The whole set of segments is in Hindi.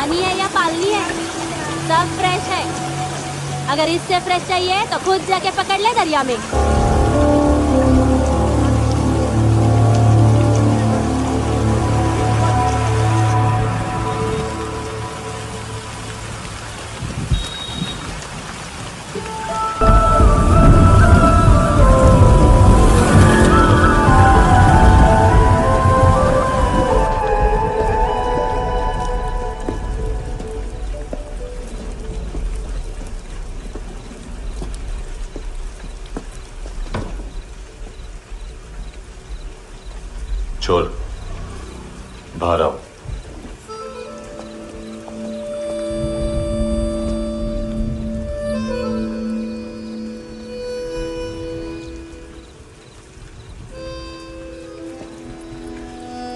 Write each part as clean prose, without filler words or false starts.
पानी है या पालनी है, सब फ्रेश है। अगर इससे फ्रेश चाहिए तो खुद जाके पकड़ ले दरिया में। छोड़, बाहर आओ।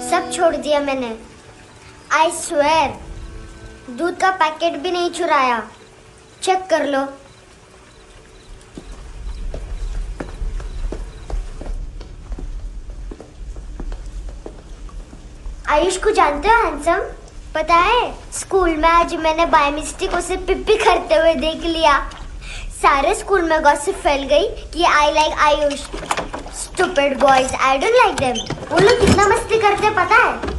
सब छोड़ दिया मैंने। आई स्वेर, दूध का पैकेट भी नहीं चुराया। चेक कर लो। आयुष को जानते हो हैंडसम? पता है, स्कूल में आज मैंने बाय मिस्टेक उसे पिप्पी करते हुए देख लिया। सारे स्कूल में गॉसिप फैल गई कि I like Ayush. Stupid boys, I don't like them. वो लोग कितना मस्ती करते पता है?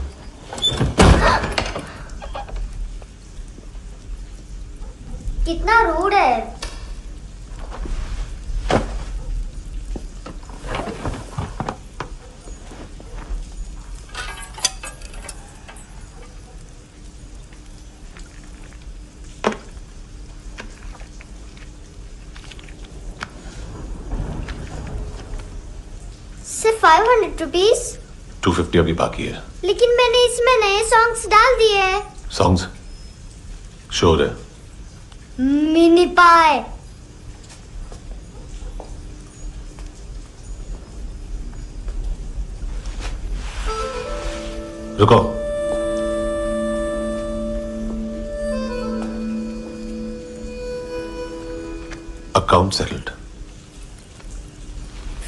कितना रूड है। सिर्फ 500 रुपीज। 250 अभी बाकी है। लेकिन मैंने इसमें नए सॉन्ग्स डाल दिए हैं। सॉन्ग्स? शोर है। मिनी पाए। रुको। Account settled.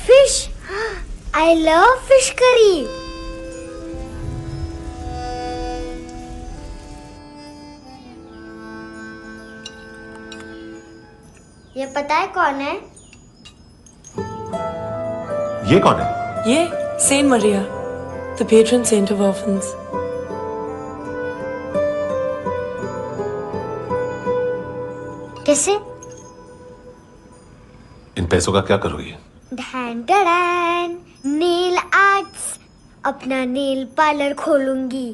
Fish, I love fish curry. ये पता है कौन है? ये कौन है? ये saint Maria, the patron saint of orphans. कैसे? इन पैसों का क्या करोगी? ढैन ढैन, नेल आर्ट्स। अपना नेल पार्लर खोलूंगी।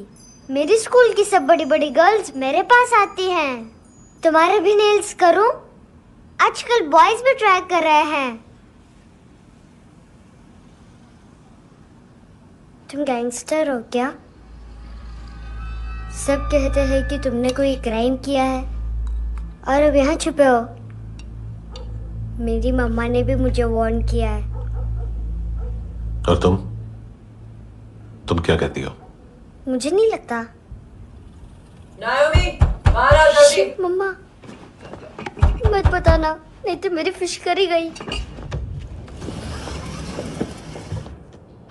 मेरी स्कूल की सब बड़ी बड़ी गर्ल्स मेरे पास आती हैं। तुम्हारे भी नेल्स करूं? आजकल बॉयज भी ट्राई कर रहे हैं। तुम गैंगस्टर हो क्या? सब कहते हैं कि तुमने कोई क्राइम किया है और अब यहाँ छुपे हो। मेरी मम्मा ने भी मुझे वार्न किया है। और तुम क्या कहती हो? मुझे नहीं लगता। नायोमी, बाहर आओ जल्दी। शिट, मम्मा मत बताना, नहीं तो मेरी फिश करी गई।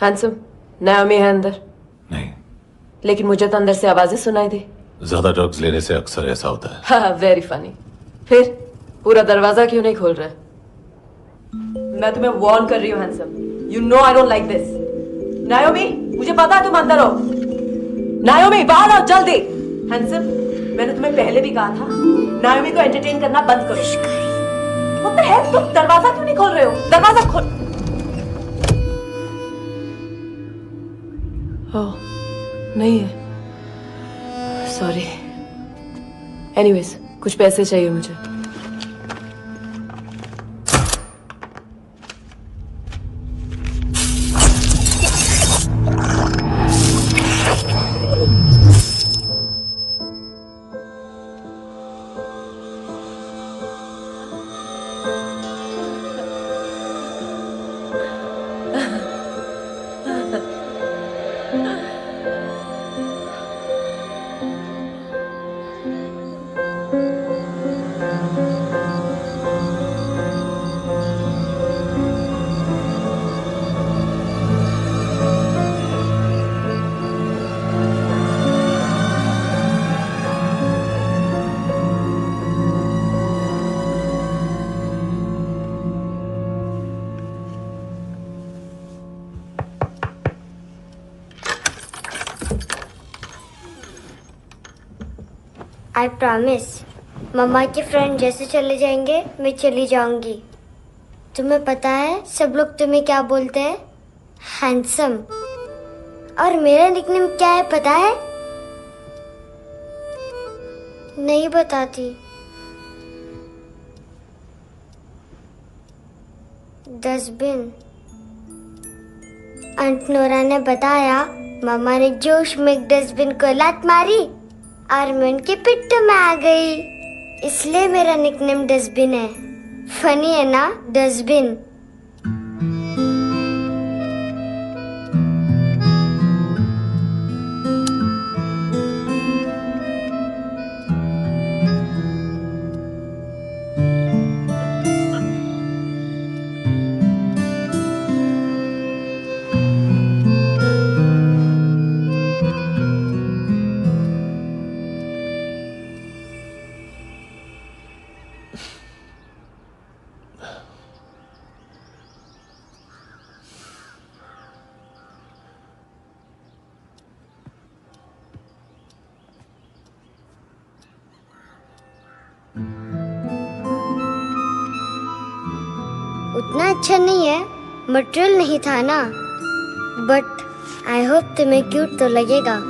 हैंडसम, नायोमी है अंदर। नहीं। लेकिन मुझे तो अंदर से आवाजें सुनाई दी। ज्यादा ड्रग्स लेने से अक्सर ऐसा होता है। हाँ, वेरी फनी। फिर पूरा दरवाजा क्यों नहीं खोल रहे? मैं तुम्हें वार्न कर रही हूँ handsome. You know I don't like this. नायोमी, मुझे पता है तुम अंदर हो। नायोमी, बाहर आओ जल्दी। हैंडसम, मैंने तुम्हें पहले भी कहा था नायोमी को एंटरटेन करना बंद करो। What the hell? तुम दरवाजा क्यों नहीं खोल रहे हो? दरवाजा खोल। ओह, नहीं है। सॉरी। एनीवेज, कुछ पैसे चाहिए मुझे। I promise. मम्मा के फ्रेंड जैसे चले जाएंगे मैं चली जाऊंगी। तुम्हें पता है सब लोग तुम्हें क्या बोलते हैं? हैंडसम। और मेरा निकनेम क्या है पता है? नहीं बताती। डस्टबिन। आंट नोरा ने बताया मामा ने जोश में एक डस्टबिन को लात मारी और मैं उनके पिट्ठू में आ गई, इसलिए मेरा निकनेम डस्टबिन है। फनी है ना डस्टबिन? उतना अच्छा नहीं है, मटेरियल नहीं था ना, बट आई होप तुम्हें क्यूट तो लगेगा।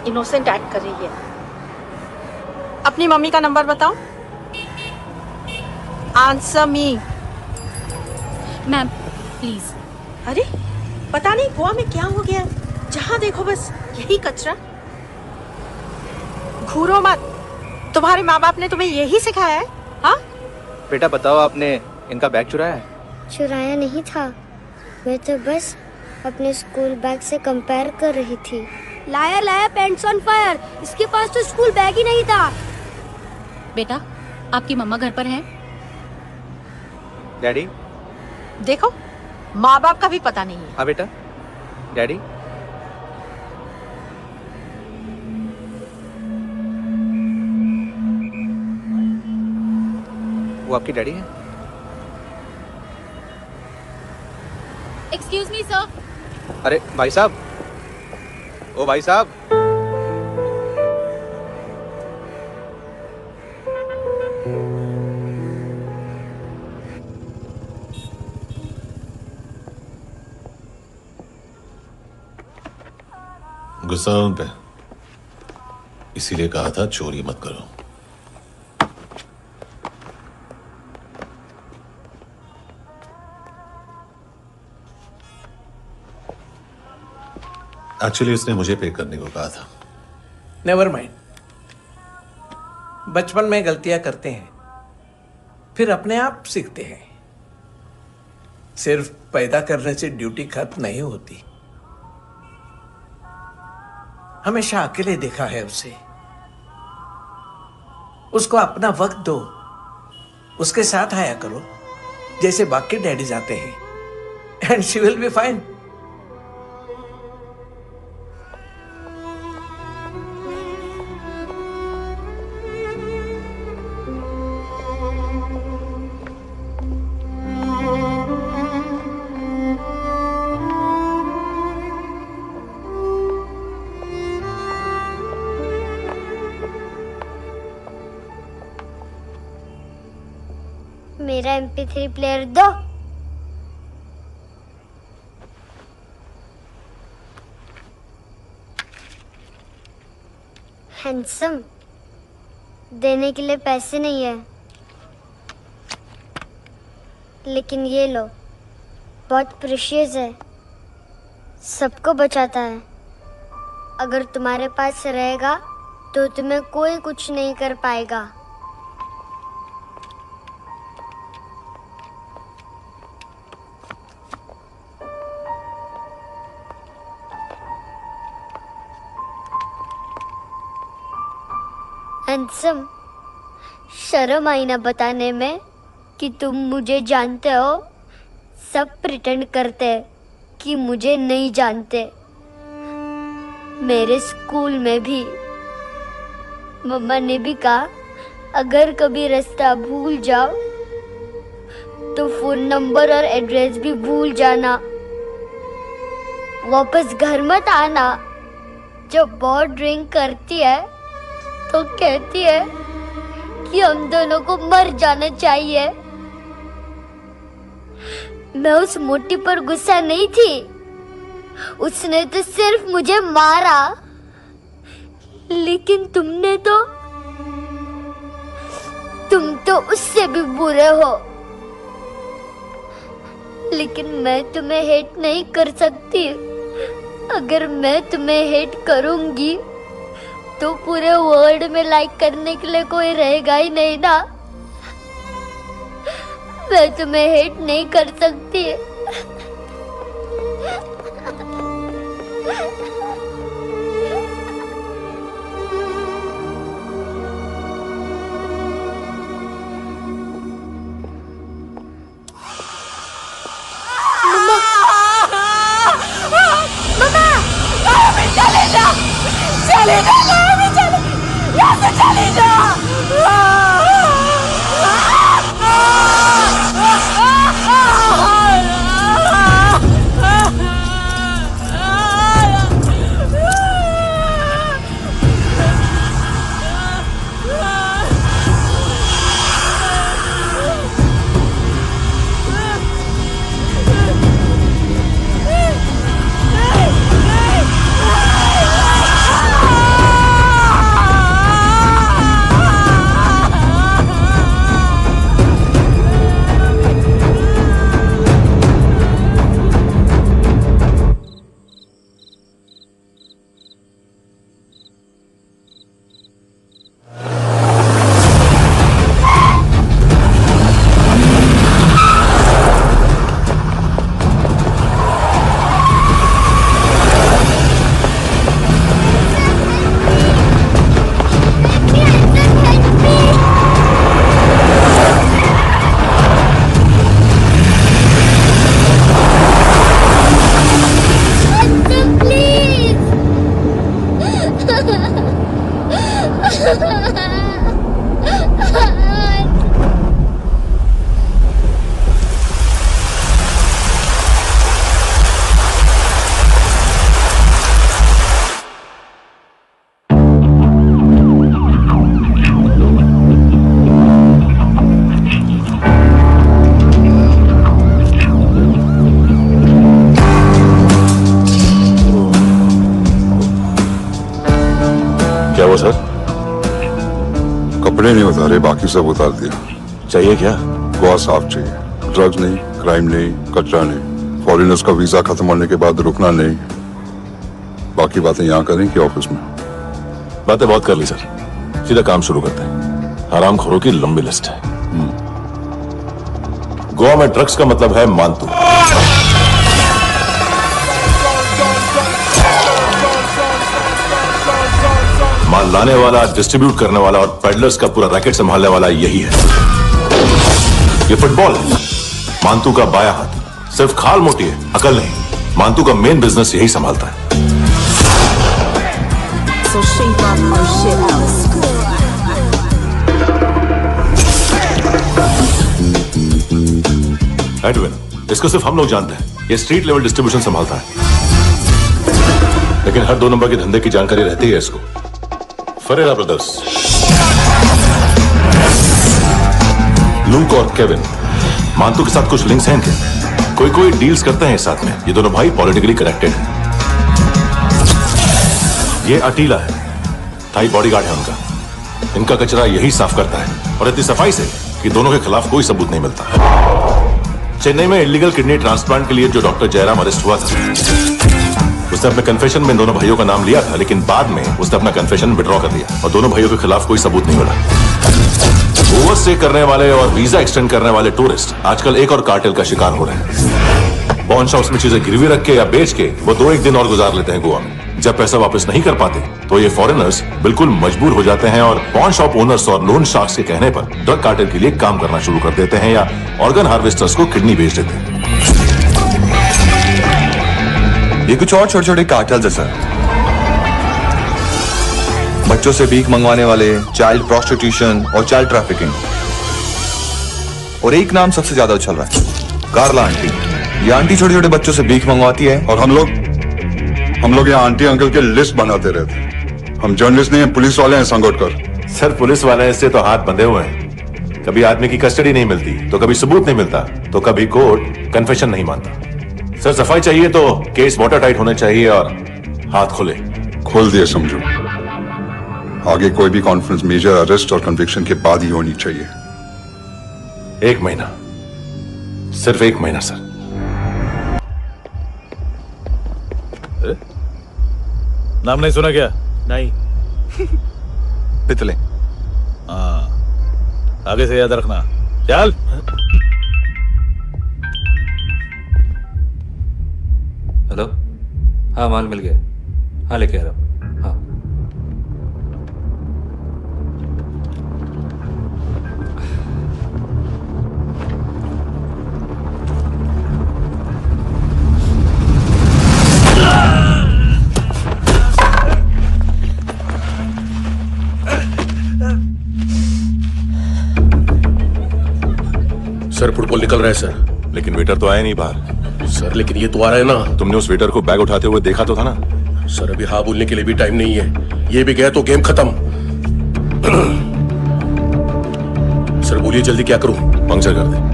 इनोसेंट एक्ट कर रही है। अपनी मम्मी का नंबर बताओ। Answer me. Ma'am please. अरे पता नहीं गोवा में क्या हो गया, जहाँ देखो बस यही कचरा। घूरो मत, तुम्हारे माँ बाप ने तुम्हें यही सिखाया है? हाँ बेटा बताओ, आपने इनका बैग चुराया है? चुराया नहीं था, मैं तो बस अपने स्कूल बैग से कंपेयर कर रही थी। Liar liar pants on fire, इसके पास तो स्कूल बैग ही नहीं था। बेटा आपकी मम्मा घर पर हैं? डैडी देखो, माँ बाप का भी पता नहीं है। हाँ बेटा। डैडी वो आपकी डैडी है? Excuse me sir. अरे भाई साहब, ओ भाई साहब। गुस्सा है उन पे, इसीलिए कहा था चोरी मत करो। एक्चुअली उसने मुझे पे करने को कहा था। नेवर माइंड, बचपन में गलतियां करते हैं, फिर अपने आप सीखते हैं। सिर्फ पैदा करने से ड्यूटी खत्म नहीं होती। हमेशा अकेले देखा है उसे। उसको अपना वक्त दो, उसके साथ आया करो जैसे बाकी डैडीज आते हैं, and she will be fine. मेरा MP3 प्लेयर दो। हैंडसम, देने के लिए पैसे नहीं है, लेकिन ये लो, बहुत प्रेशियस है, सबको बचाता है। अगर तुम्हारे पास रहेगा तो तुम्हें कोई कुछ नहीं कर पाएगा। हैंडसम, शर्म आई ना बताने में कि तुम मुझे जानते हो। सब प्रिटेंड करते हैं कि मुझे नहीं जानते। मेरे स्कूल में भी मम्मा ने भी कहा, अगर कभी रास्ता भूल जाओ तो फोन नंबर और एड्रेस भी भूल जाना, वापस घर मत आना। जब बहुत ड्रिंक करती है तो कहती है कि हम दोनों को मर जाना चाहिए। मैं उस मोटी पर गुस्सा नहीं थी, उसने तो सिर्फ मुझे मारा, लेकिन तुम तो उससे भी बुरे हो। लेकिन मैं तुम्हें हेट नहीं कर सकती। अगर मैं तुम्हें हेट करूंगी तो पूरे वर्ल्ड में लाइक करने के लिए कोई रहेगा ही नहीं ना। मैं तुम्हें हेट नहीं कर सकती। क्या हुआ सर? कपड़े नहीं उतारे, बाकी सब उतार दिया। चाहिए क्या? गोवा साफ चाहिए। ड्रग्स नहीं, क्राइम नहीं, कचरा नहीं। फॉरेनर्स का वीजा खत्म होने के बाद रुकना नहीं। बाकी बातें यहाँ करें कि ऑफिस में? बातें बहुत कर ली सर, सीधा काम शुरू करते हैं। हरामखोरों की लंबी लिस्ट है। गोवा में ड्रग्स का मतलब है मानतू। माल लाने वाला, डिस्ट्रीब्यूट करने वाला और पेडलर्स का पूरा रैकेट संभालने वाला यही है। ये फुटबॉल है, मानतू का बाया हाथ। सिर्फ खाल मोटी है, अकल नहीं। मानतू का मेन बिजनेस यही संभालता है। So shape up our shit out. Edwin, इसको सिर्फ हम लोग जानते हैं। ये स्ट्रीट लेवल डिस्ट्रीब्यूशन संभालता है, लेकिन हर 2 नंबर के धंधे की जानकारी रहती है इसको। फरेरा ब्रदर्स, लूक और केविन, मानतू के साथ कुछ लिंक्स हैं इनके। कोई डील्स करते हैं साथ में। ये दोनों भाई पॉलिटिकली कनेक्टेड हैं। ये अटीला है, थाई बॉडीगार्ड है उनका। इनका कचरा यही साफ करता है और इतनी सफाई से कि दोनों के खिलाफ कोई सबूत नहीं मिलता। चेन्नई में इलीगल किडनी ट्रांसप्लांट के लिए जो डॉक्टर जयराम अरेस्ट हुआ था, उसने अपने कन्फेशन में दोनों भाइयों का नाम लिया था, लेकिन बाद में उसने अपना कन्फेशन विड्रॉ कर दिया और दोनों भाइयों के खिलाफ कोई सबूत नहीं मिला। ओवरस्टे करने वाले और वीजा एक्सटेंड करने वाले टूरिस्ट आजकल एक और कार्टेल का शिकार हो रहे हैं। पॉन शॉप्स में चीजें गिरवी रख के या बेच के वो 2-1 दिन और गुजार लेते हैं गोवा में। जब पैसा वापस नहीं कर पाते तो ये फॉरेनर्स बिल्कुल मजबूर हो जाते हैं और पॉन शॉप ओनर्स और लोन शार्क्स के कहने पर ड्रग कार्टेल के लिए काम करना शुरू कर देते हैं या ऑर्गन हार्वेस्टर्स को किडनी बेच देते हैं। ये कुछ और छोटे छोटे कार्टेल्स है सर। बच्चों से भीख मंगवाने वाले, चाइल्ड प्रोस्टिट्यूशन और चाइल्ड ट्रैफिकिंग। और एक नाम सबसे ज्यादा उछल रहा है, कार्ला आंटी। ये आंटी छोटे छोटे बच्चों से भीख मंगवाती है और हम लोग यहाँ आंटी अंकल के लिस्ट बनाते रहते। हम जर्नलिस्ट नहीं हैं, पुलिस वाले हैं संगोटकर। सर पुलिस वाले इससे तो हाथ बंधे हुए हैं। कभी आदमी की कस्टडी नहीं मिलती तो कभी सबूत नहीं मिलता तो कभी कोर्ट कन्फेशन नहीं मानता। सर सफाई चाहिए तो केस वाटर टाइट होने चाहिए और हाथ खुले। खोल दिए समझो। आगे कोई भी कॉन्फ्रेंस मेजर अरेस्ट और कन्विक्शन के बाद ही होनी चाहिए। 1 महीना, सिर्फ 1 महीना सर। नाम नहीं सुना क्या? नहीं। पितले। हाँ, आगे से याद रखना। चल। हेलो, हाँ माल मिल गया। हाँ लेके आ रहा हूँ। हाँ सर फुटबॉल निकल रहा है सर। लेकिन वेटर तो आया नहीं बाहर। सर लेकिन ये तो आ रहा है ना। तुमने उस वेटर को बैग उठाते हुए देखा तो था ना। सर अभी हाँ बोलने के लिए भी टाइम नहीं है। ये भी गया तो गेम खत्म। सर बोलिए जल्दी क्या करूं? पंक्चर कर दे।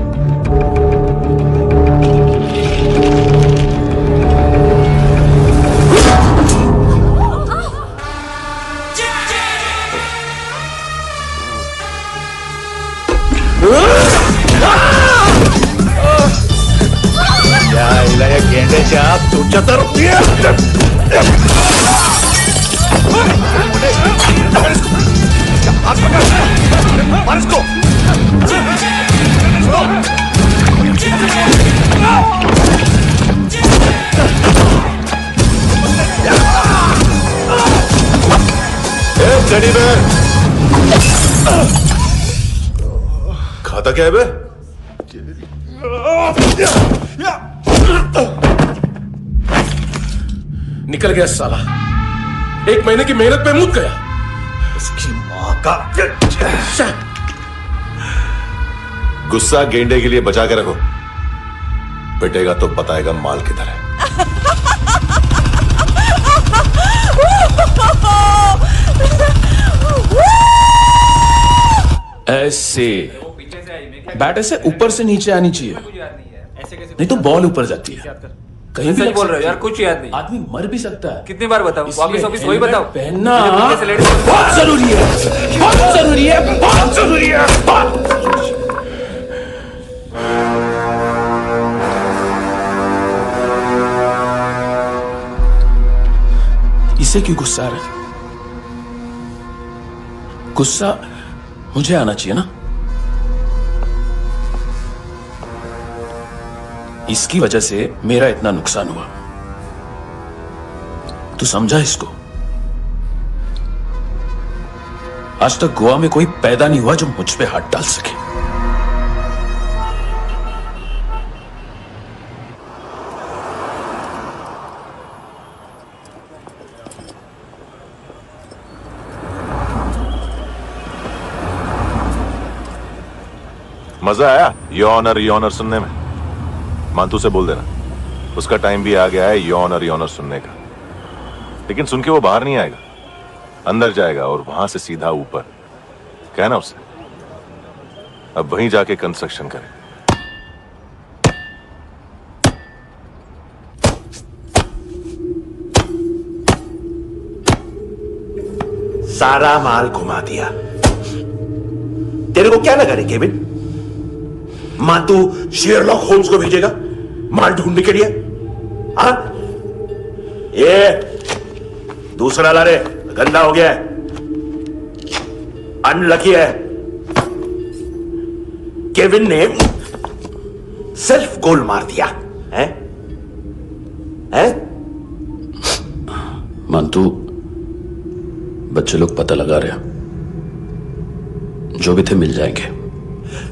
गेंड्याच्या तुझ्या तर खाता क्या है बे? निकल गया साला। 1 महीने की मेहनत पे मुक गया। उसकी माँ का गुस्सा गेंडे के लिए बचा के रखो, पिटेगा तो बताएगा माल किधर है। ऐसे बैट ऐसे ऊपर से नीचे आनी चाहिए, नहीं तो बॉल ऊपर जाती है। कहीं भी बोल रहे हो यार, कुछ याद नहीं। आदमी मर भी सकता है। कितनी बार बताऊं? वापिस ऑफिस वही बताओ। पहनना बहुत जरूरी है, बहुत जरूरी है, बहुत जरूरी है। इसे क्यों गुस्सा आ रहा है? गुस्सा मुझे आना चाहिए ना। इसकी वजह से मेरा इतना नुकसान हुआ। तू समझा इसको? आज तक गोवा में कोई पैदा नहीं हुआ जो मुझ पे हाथ डाल सके। मजा आया योनर सुनने में? मानतू से बोल देना, उसका टाइम भी आ गया है योनर सुनने का। लेकिन सुन के वो बाहर नहीं आएगा, अंदर जाएगा और वहां से सीधा ऊपर। कहना उसे अब वहीं जाके कंस्ट्रक्शन करे। सारा माल घुमा दिया। तेरे को क्या लगा रे केविन? मां तू शेरलॉक होम्स को भेजेगा माल ढूंढने के लिए? हाँ, ये दूसरा ला रे, गंदा हो गया है, अनलकी है। केविन ने सेल्फ गोल मार दिया है? मानतू, बच्चे लोग पता लगा रहे हैं, जो भी थे मिल जाएंगे।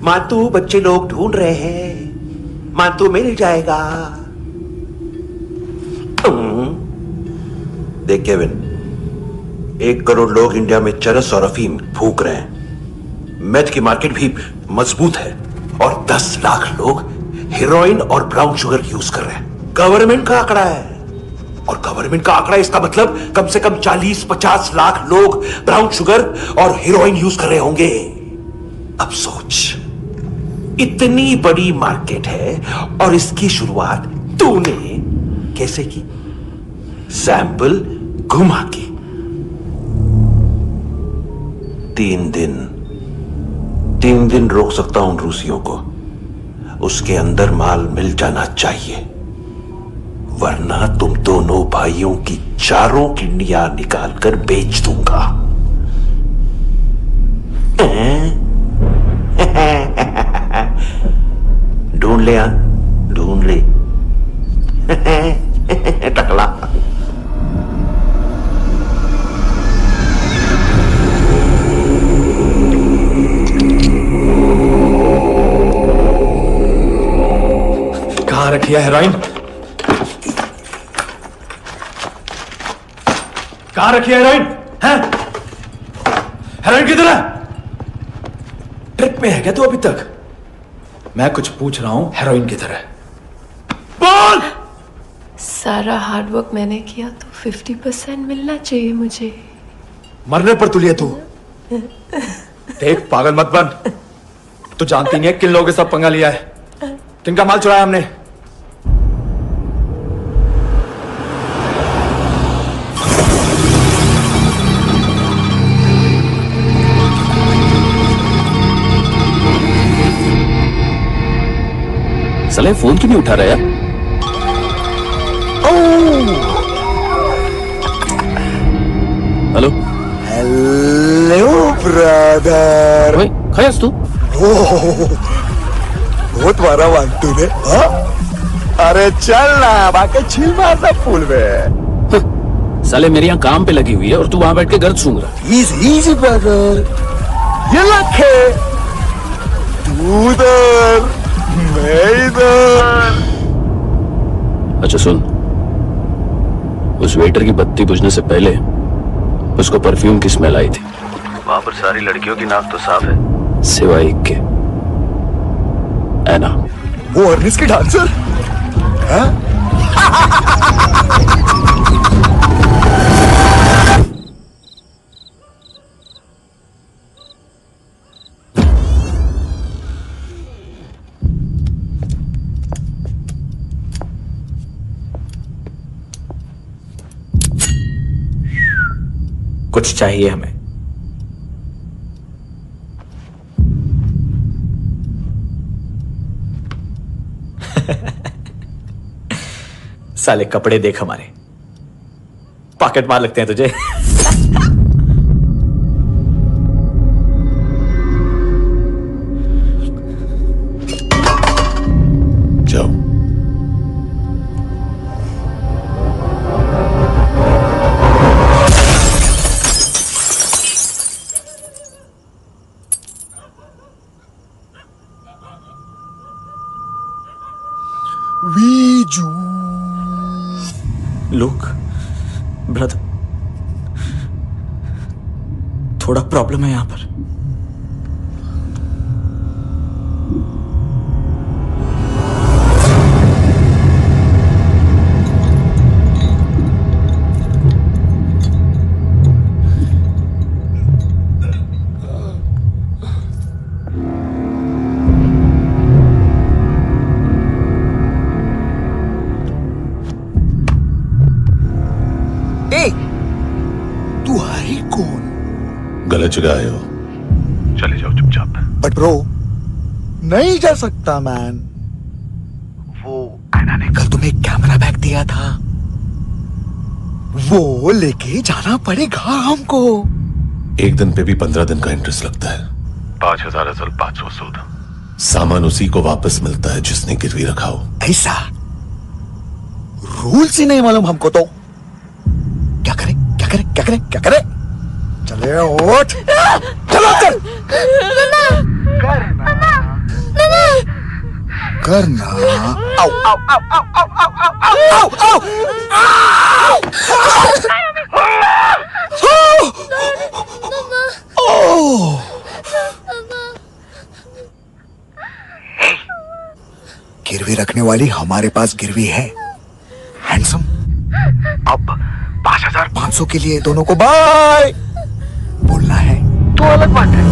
मातू, बच्चे लोग ढूंढ रहे हैं, मातू मिल जाएगा। देख केविन, 1 करोड़ लोग इंडिया में चरस और अफीम फूक रहे हैं। मेथ की मार्केट भी मजबूत है और 10 लाख लोग हेरोइन और ब्राउन शुगर यूज कर रहे हैं। गवर्नमेंट का आंकड़ा है, और गवर्नमेंट का आंकड़ा, इसका मतलब कम से कम 40-50 लाख लोग ब्राउन शुगर और हेरोइन यूज कर रहे होंगे। अब सोच, इतनी बड़ी मार्केट है और इसकी शुरुआत तूने कैसे की? सैंपल घुमा के। 3 दिन रोक सकता हूं रूसियों को, उसके अंदर माल मिल जाना चाहिए, वरना तुम दोनों भाइयों की 4 किडनियां निकालकर बेच दूंगा। ढूंढ ले, ढूंढ ले टकला। कहां रखी है हेरोइन? कहां रखी है हेरोइन? हेरोइन किधर है? ट्रिप में है क्या तू अभी तक? मैं कुछ पूछ रहा हूं, हेरोइन किधर है? बोल! सारा हार्डवर्क मैंने किया तो 50% मिलना चाहिए मुझे। मरने पर तुलिए तू। देख, पागल मत बन। तू जानती नहीं है किन लोगों के साथ पंगा लिया है, किनका माल चुराया हमने। साले फोन क्यों नहीं उठा रहा यार? Hello hello brother. खयास तू? बहुत मारा मानतू ने। अरे चल ना, बाकी छिल मारना फूल में। साले मेरी यहाँ काम पे लगी हुई है और तू वहां बैठ के गर्द सूंघ रहा। इजी ब्रदर, ये लखे तू इधर, मैं इधर। अच्छा सुन, उस वेटर की बत्ती बुझने से पहले उसको परफ्यूम की स्मेल आई थी। वहां पर सारी लड़कियों की नाक तो साफ है, सिवाय एक के, एना। वो अर्निस की डांसर है? कुछ चाहिए हमें। साले कपड़े देख हमारे, पॉकेट मार लगते हैं तुझे। जाओ। वीजू। लुक ब्रदर, थोड़ा प्रॉब्लम है यहां पर। तू है कौन? गलत जगह आए हो, चले जाओ चुपचाप। बट ब्रो नहीं जा सकता मैन। वो ऐना ने कल तुम्हें कैमरा बैग दिया था, वो लेके जाना पड़ेगा हमको। एक दिन पे भी 15 दिन का इंटरेस्ट लगता है। 5,000 असल 500 सूद। सामान उसी को वापस मिलता है जिसने गिरवी रखा हो। ऐसा रूल्स ही नहीं मालूम हमको तो। क्या करें क्या करें क्या करें क्या करें? चले उठ, चलो कर करना। आओ आओ आओ आओ आओ आओ आओ आओ आओ। गिरवी रखने वाली हमारे पास गिरवी है हैंडसम। अब 5,500 के लिए दोनों को बाय बोलना है तो अलग बात है।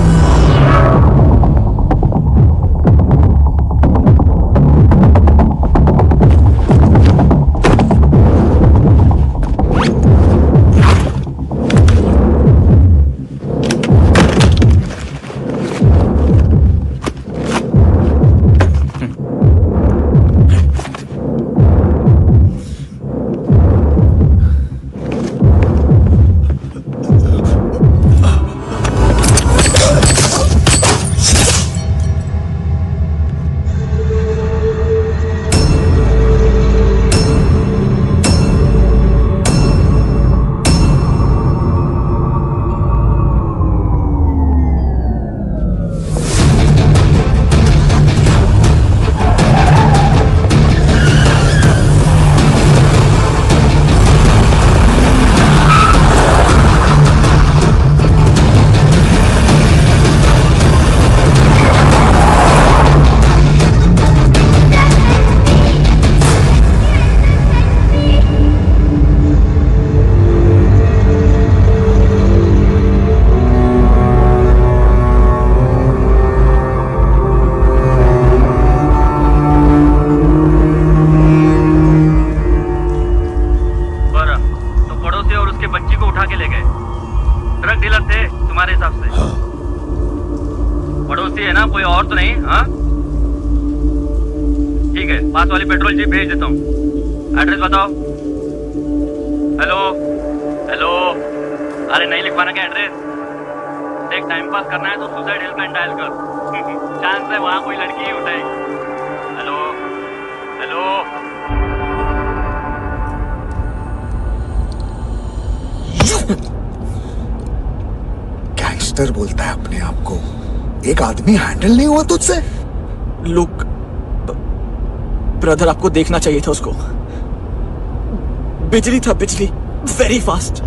पेट्रोल जीप भेज देता हूँ। एड्रेस बताओ। हेलो हेलो, अरे नहीं लिखवाना क्या एड्रेस? देख टाइम पास करना है तो सुसाइड हेल्पलाइन डायल कर। चांस है वहाँ कोई लड़की ही उठाएगी। Hello hello. गैंगस्टर बोलता है अपने आप को। एक आदमी हैंडल नहीं हुआ तुझसे? लुक ब्रदर, आपको देखना चाहिए था उसको। बिजली था, बिजली, very fast.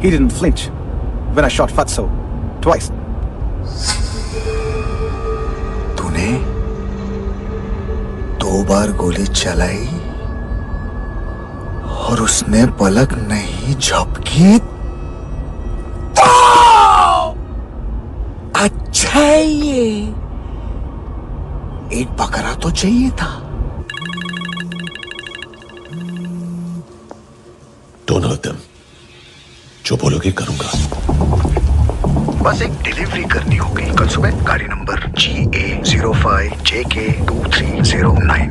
He didn't flinch when I shot Fatso twice. तूने 2 बार गोली चलाई और उसने पलक नहीं झपकी तो अच्छा है ये। एक बकरा तो चाहिए था। Don't hurt them. जो बोलोगे करूंगा। बस एक डिलीवरी करनी होगी कल सुबह। गाड़ी नंबर GA05JK2309।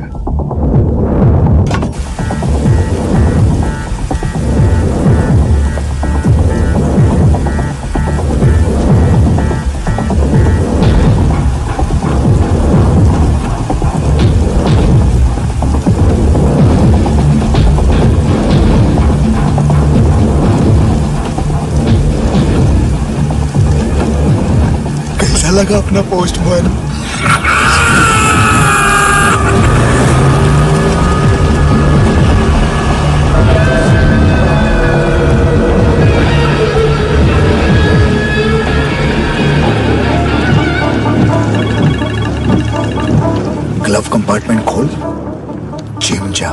लगा अपना पोस्टमैन। ग्लव कंपार्टमेंट खोल, जिम जा।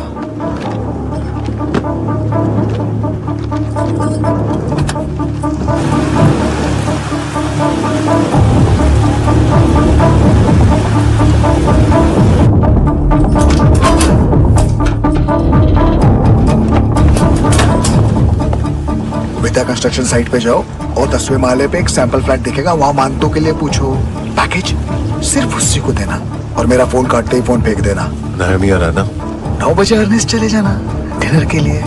सीधा कंस्ट्रक्शन साइट पे जाओ और 10वें माले पे एक सैंपल फ्लैट दिखेगा, वहां मानतो के लिए पूछो। पैकेज सिर्फ उसी को देना और मेरा फोन काटते ही फोन फेंक देना। नायमी आ रहा ना? 9 बजे अर्नेस्ट चले जाना डिनर के लिए।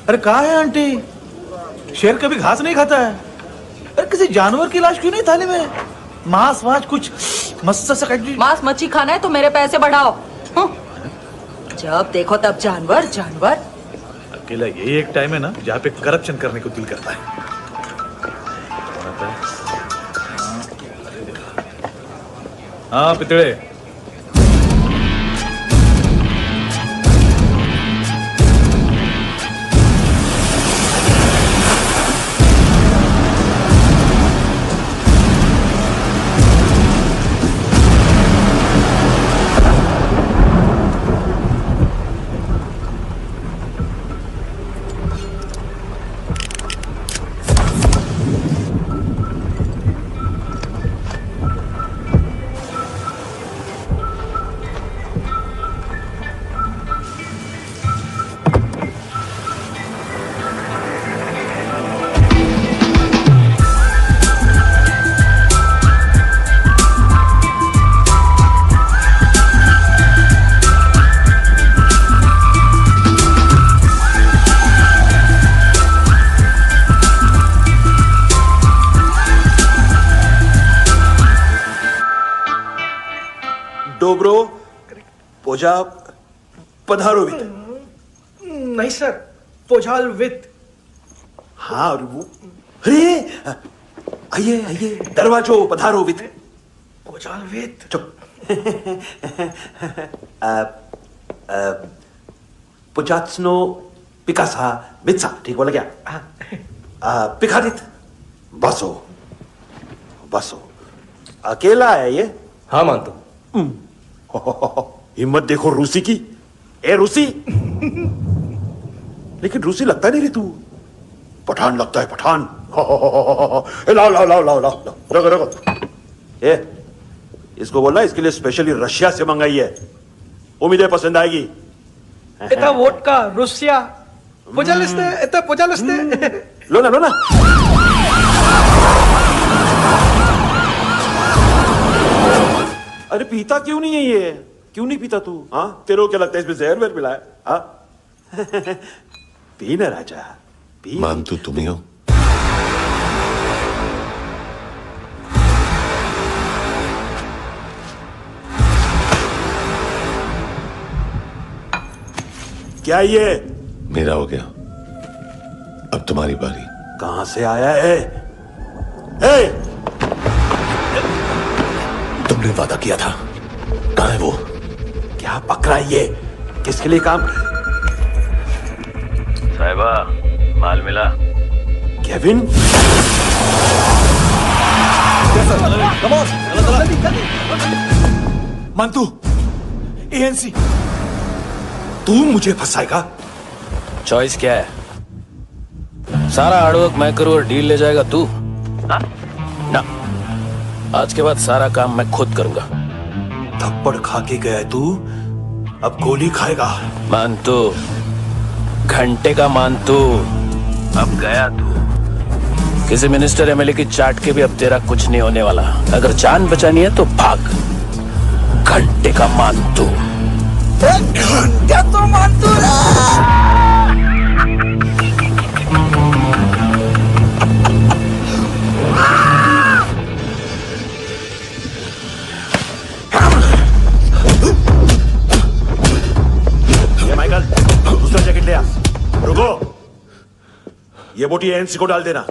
अरे कहाँ है आंटी? शेर कभी घास नहीं खाता है। अरे किसी जानवर की लाश क्यों नहीं थाली में? मांस वाच कुछ मस्त सा मांस मच्छी खाना है तो मेरे पैसे बढ़ाओ। जब देखो तब जानवर जानवर। अकेला यही एक टाइम है ना जहाँ पे करप्शन करने को दिल करता है। हाँ पितड़े, डोब्रो पोजा पधारोवित। नहीं सर, पोजाल विथ। हाँ और वो, अरे आइए आइए, दरवाजो पधारोवित। पोजाल विथ। चुप। पुचात्सनो पिकासा मित्सा, ठीक बोला क्या? पिकादित बसो बसो। अकेला है ये? हाँ मानतो। हिम्मत देखो रूसी की। ए रूसी, लेकिन रूसी लगता नहीं रे तू, पठान लगता है पठान। लाओ लाओ लाओ लाओ लाओ, रखो रखो। ए इसको बोलना इसके लिए स्पेशली रशिया से मंगाई है, उम्मीद है पसंद आएगी। इतना वोडका रुसिया पोजालिस्ते, इतना पोजालिस्ते। लो ना लो ना। अरे पीता क्यों नहीं है ये? क्यों नहीं पीता तू? हाँ तेरे को क्या लगता है इसमें जहर वहर मिला है? हाँ पी ना राजा पी। मानतू तुम ही हो? क्या ये? मेरा हो गया, अब तुम्हारी बारी। कहां से आया है? ए! तुमने वादा किया था, कहां है वो? क्या पकड़ा ये? किसके लिए काम? साहिबा माल मिला? केविन? मानतू, एएनसी। तू मुझे फंसाएगा? चॉइस क्या है? सारा हार्डवर्क मैं करूं और डील ले जाएगा तू? ना, आज के बाद सारा काम मैं खुद करूंगा। थप्पड़ खा के गया तू, अब गोली खाएगा। मानतू, घंटे का मानतू, अब गया तू। किसी मिनिस्टर एमएलए की चाट के भी अब तेरा कुछ नहीं होने वाला। अगर जान बचानी है तो भाग। घंटे का मानतू। घंटे तो मानतू माइकल, दूसरा जैकेट ले आ। रुको, ये बोटी एएनसी को डाल देना।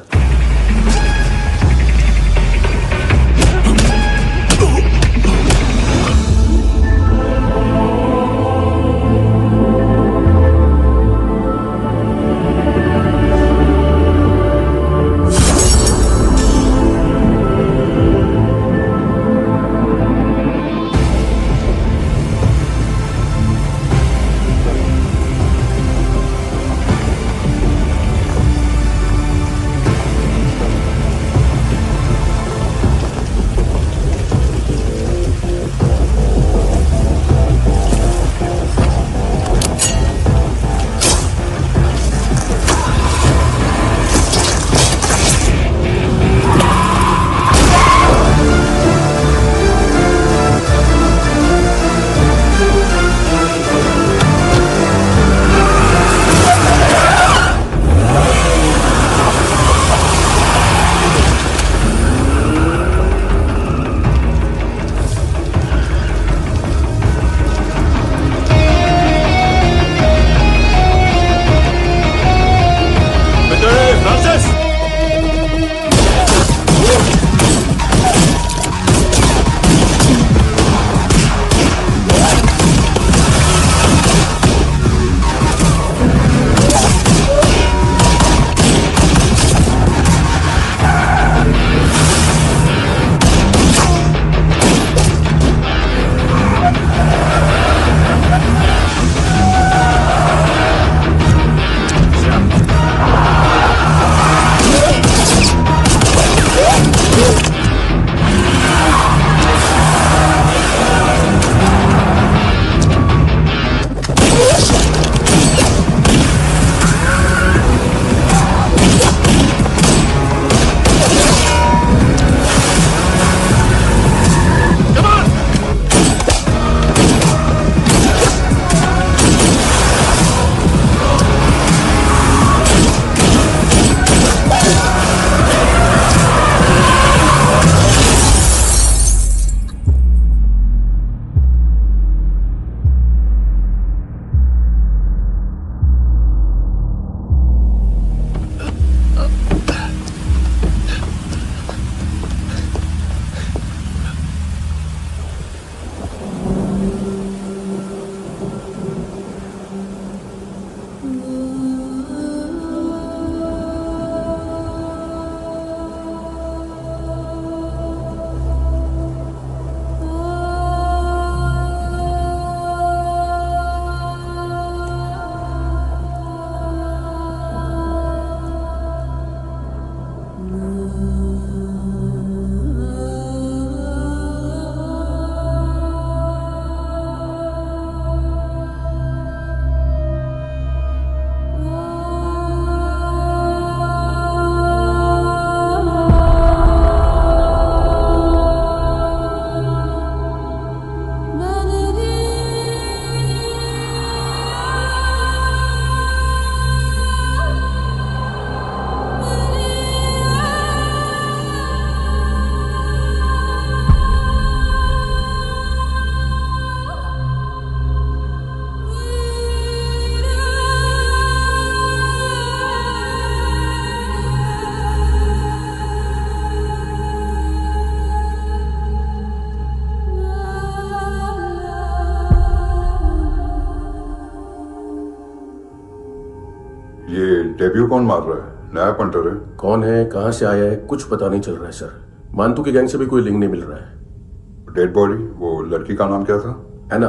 डेब्यू कौन मार रहा है? नया पंटर है। कौन है, कहां से आया है, कुछ पता नहीं चल रहा है सर। मानतू की गैंग से भी कोई लिंक नहीं मिल रहा है। डेड बॉडी, वो लड़की का नाम क्या था? एना।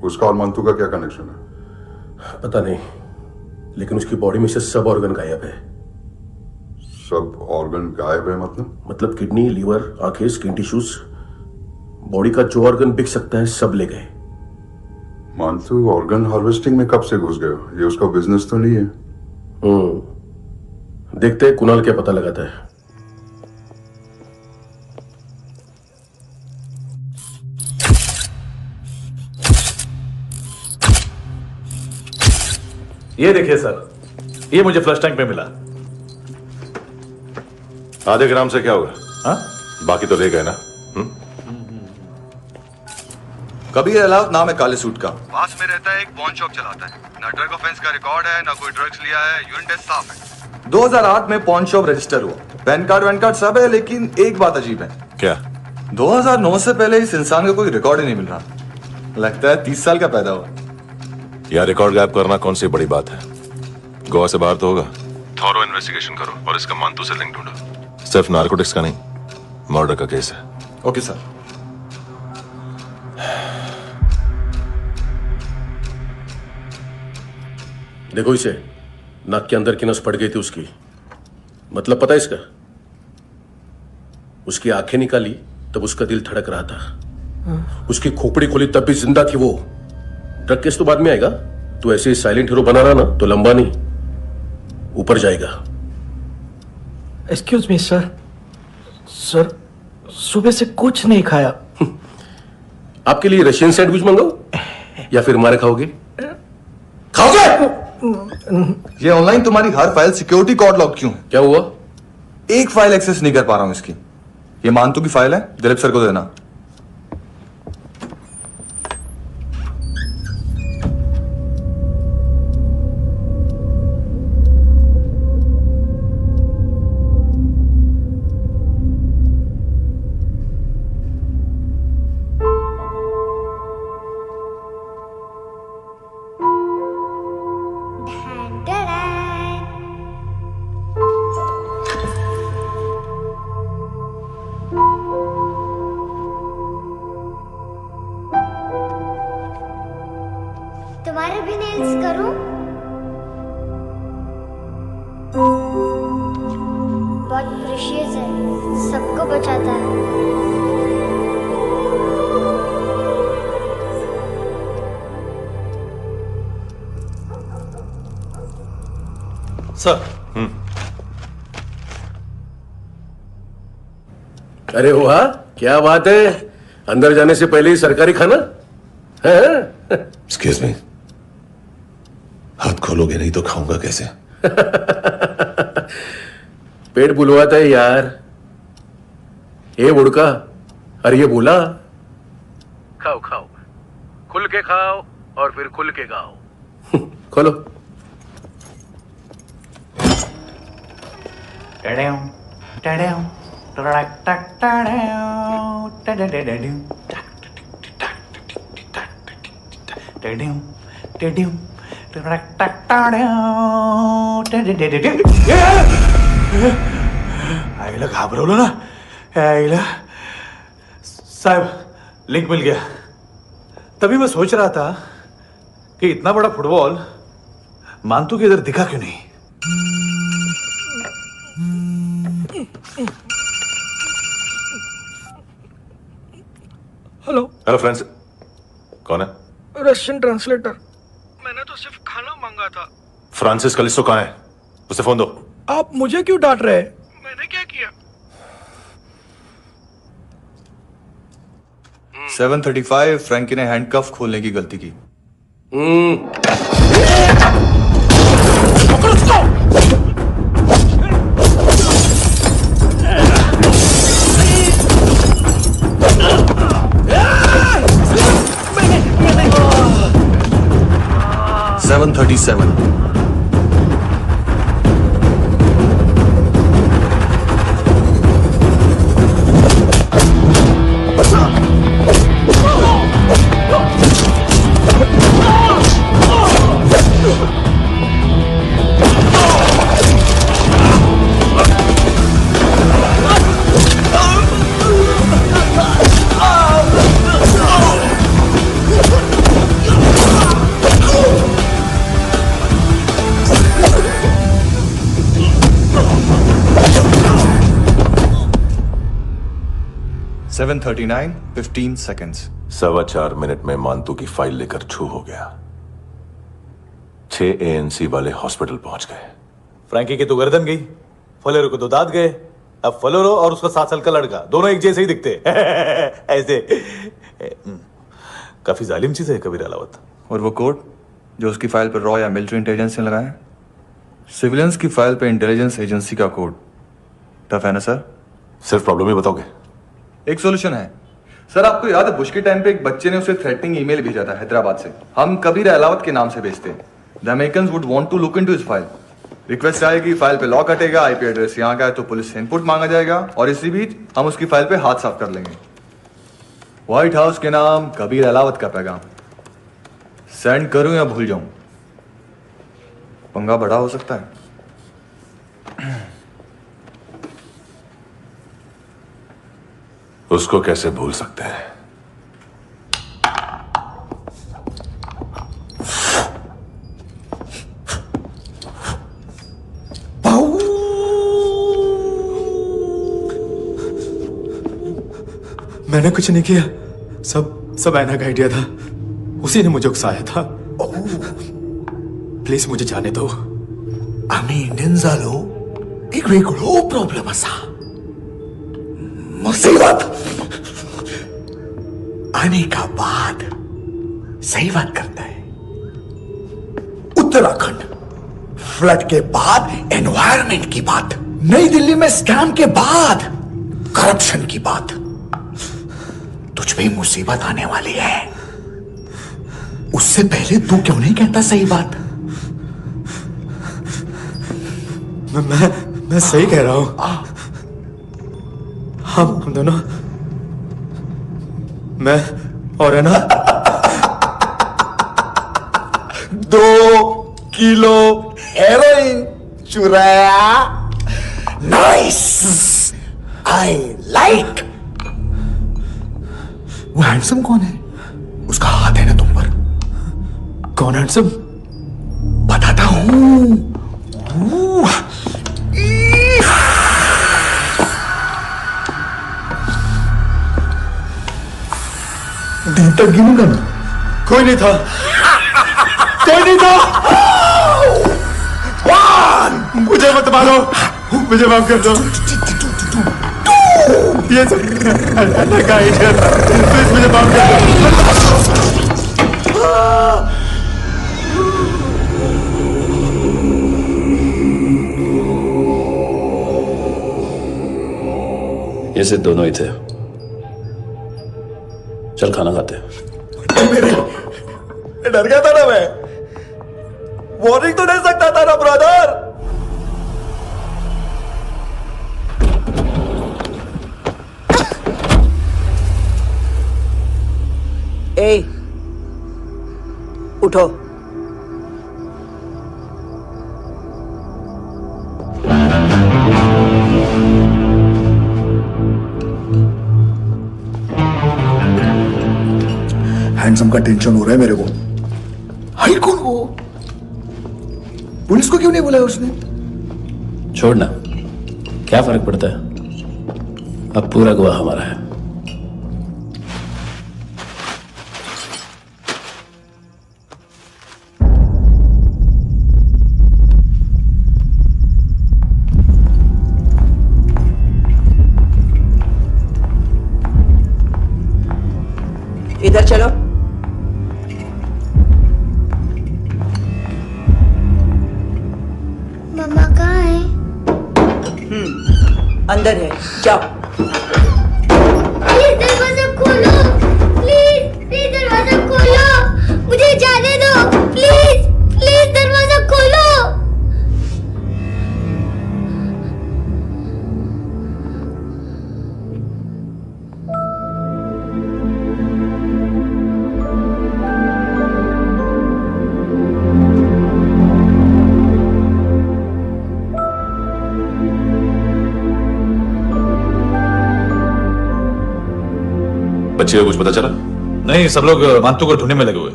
उसका और मंतू का क्या कनेक्शन है? पता नहीं, लेकिन उसकी बॉडी में से सब ऑर्गन गायब है। सब ऑर्गन गायब है मतलब किडनी, लीवर, आंखें, स्किन टिश्यूज, बॉडी का जो ऑर्गन बिक सकता है सब ले गए। मंतू ऑर्गन हार्वेस्टिंग में कब से घुस गए? ये उसका बिजनेस तो नहीं है? देखते हैं कुणाल क्या पता लगाता है। ये देखिए सर, ये मुझे फ्लश टैंक में मिला। आधे ग्राम से क्या होगा? हाँ? बाकी तो ले गए ना? कबीर अलाउद नाम है काले सूट का, पास में रहता है, एक पॉन शॉप चलाता है। ना ड्रग ऑफेंस का रिकॉर्ड है, ना कोई ड्रग्स लिया है, यूरिन टेस्ट साफ है। 2008 में पॉन शॉप रजिस्टर हुआ, पैन कार्ड वैन कार्ड सब है, लेकिन एक बात अजीब है। क्या? 2009 से पहले इस इंसान का कोई रिकॉर्ड ही नहीं मिल रहा। लगता है 30 साल का पैदा हुआ। यार रिकॉर्ड गायब करना कौन सी बड़ी बात है? गोवा से बाहर तो होगा। थॉरो इन्वेस्टिगेशन करो और इसका मंतू से लिंक ढूंढो। सिर्फ नारकोटिक्स का नहीं, मर्डर का केस है। Okay sir. देखो इसे, नाक के अंदर की नस पड़ गई थी उसकी। मतलब पता है इसका? उसकी आंखें निकाली तब उसका दिल धड़क रहा था। उसकी खोपड़ी खोली तब भी जिंदा थी वो। ड्रग केस तो बाद में आएगा। तो ऐसे साइलेंट हीरो बना रहा ना तो लंबा नहीं, ऊपर जाएगा। एक्सक्यूज मी सर, सर सुबह से कुछ नहीं खाया। आपके लिए रशियन सैंडविच मंगाओ या फिर मारे खाओगे? खाओगे? ये ऑनलाइन तुम्हारी हर फाइल सिक्योरिटी कोड लॉक क्यों है? क्या हुआ? एक फाइल एक्सेस नहीं कर पा रहा हूं इसकी। ये मानतू की फाइल है, दिलीप सर को देना। तुम्हारे भी नेल्स करूं? बहुत प्रेशियस है, सबको बचाता है। सर। अरे वाह, क्या बात है। अंदर जाने से पहले ही सरकारी खाना है? एक्सक्यूज मी, हाथ खोलोगे नहीं तो खाऊंगा कैसे? पेट बुलवाता है यार। ये बुड़का, अरे ये बोला। खाओ खाओ, खुल के खाओ और फिर खुल के गाओ। खोलो। आईला घाबरवलं ना। आईला साहब लिंक मिल गया। तभी मैं सोच रहा था कि इतना बड़ा फुटबॉल मानतू के इधर दिखा क्यों नहीं। हेलो हेलो फ्रेंड्स, कौन है? Russian translator. मैंने तो सिर्फ खाना मांगा था। फ्रांसिस कलिस्टो कहाँ है? उसे फोन दो। आप मुझे क्यों डांट रहे हैं? मैंने क्या किया? 735 फ्रैंकी ने हैंडकफ खोलने की गलती की। 7:39, 15 seconds. 4.25 मिनट में मानतू की फाइल लेकर छू हो गया। 6 ANC वाले हॉस्पिटल पहुंच गए। फ्रैंकी की तो गर्दन गई, फलेरो को तो दांत गए। अब फलेरो और उसका 7 साल का लड़का दोनों एक जैसे ही दिखते ऐसे। काफी जालिम चीज है कबीर अलावत। और वो कोड जो उसकी फाइल पर रॉ या मिलिट्री इंटेलिजेंस ने लगाया, सिविलियंस की फाइल पे इंटेलिजेंस एजेंसी का कोड। टफ है ना सर? सिर्फ प्रॉब्लम ही बताओगे? एक सॉल्यूशन है सर। आपको याद है बुश के टाइम पे एक बच्चे ने उसे थ्रेटनिंग ईमेल भेजा था हैदराबाद से। हम कबीर अलावत के नाम से भेजते हैं। The Americans would want to look into his file. Request आएगी, फाइल पे लॉक हटेगा, आईपी एड्रेस यहाँ का है तो पुलिस से इनपुट मांगा जाएगा और इसी बीच हम उसकी फाइल पे हाथ साफ कर लेंगे। व्हाइट हाउस के नाम कबीर अलावत का पैगाम। सेंड करूं या भूल जाऊं? पंगा बड़ा हो सकता है। उसको कैसे भूल सकते हैं? मैंने कुछ नहीं किया, सब ऐना का आइडिया था। उसी ने मुझे उकसाया था। प्लीज मुझे जाने दो। आम्ही इंडियन्सालो एक वेगळो प्रॉब्लेम असा, मुसीबत आने का बाद। सही बात करता है। उत्तराखंड फ्लड के बाद एनवायरनमेंट की बात, नई दिल्ली में स्कैम के बाद करप्शन की बात। तुझ पे मुसीबत आने वाली है, उससे पहले तू क्यों नहीं कहता सही बात? मैं सही कह रहा हूं। हम दोनों, मैं और है ना 2 किलो हेरोइन चुराया। Nice, I like. वो हैंडसम कौन है? उसका हाथ है ना तुम पर? कौन हैंडसम? बताता हूं। दिन तक गिनूंगा ना। कोई नहीं था, कोई नहीं था। मुझे मत मारो, मुझे माफ कर दो। ये सब का आइडिया था। प्लीज मुझे माफ कर दो। ये से दोनों ही थे। चल खाना खाते हैं। डर गया था ना मैं। वार्निंग तो दे सकता था ना ब्रदर। ए, उठो। हैंडसम का टेंशन हो रहा है मेरे को। हाई कौन वो? पुलिस को क्यों नहीं बुलाया उसने? छोड़ना, क्या फर्क पड़ता है? अब पूरा गवाह हमारा है। इधर चलो। मम्मा कहाँ है? अंदर है, जाओ। प्लीज दरवाजा खोलो, प्लीज दरवाजा खोलो, मुझे जाने दो, प्लीज दरवाजा खोलो। बच्चे को कुछ पता चला? नहीं, सब लोग मानतू को ढूंढने में लगे हुए।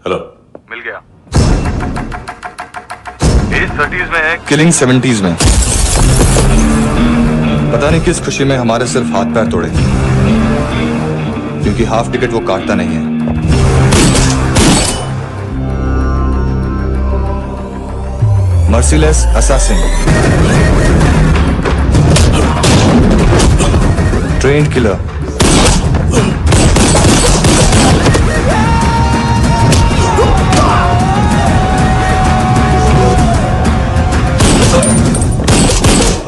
हेलो, मिल गया। एज 30s में है, किलिंग 70s में। पता नहीं किस खुशी में हमारे सिर्फ हाथ पैर तोड़े, क्योंकि हाफ टिकट वो काटता नहीं है। Merciless assassin, trained killer,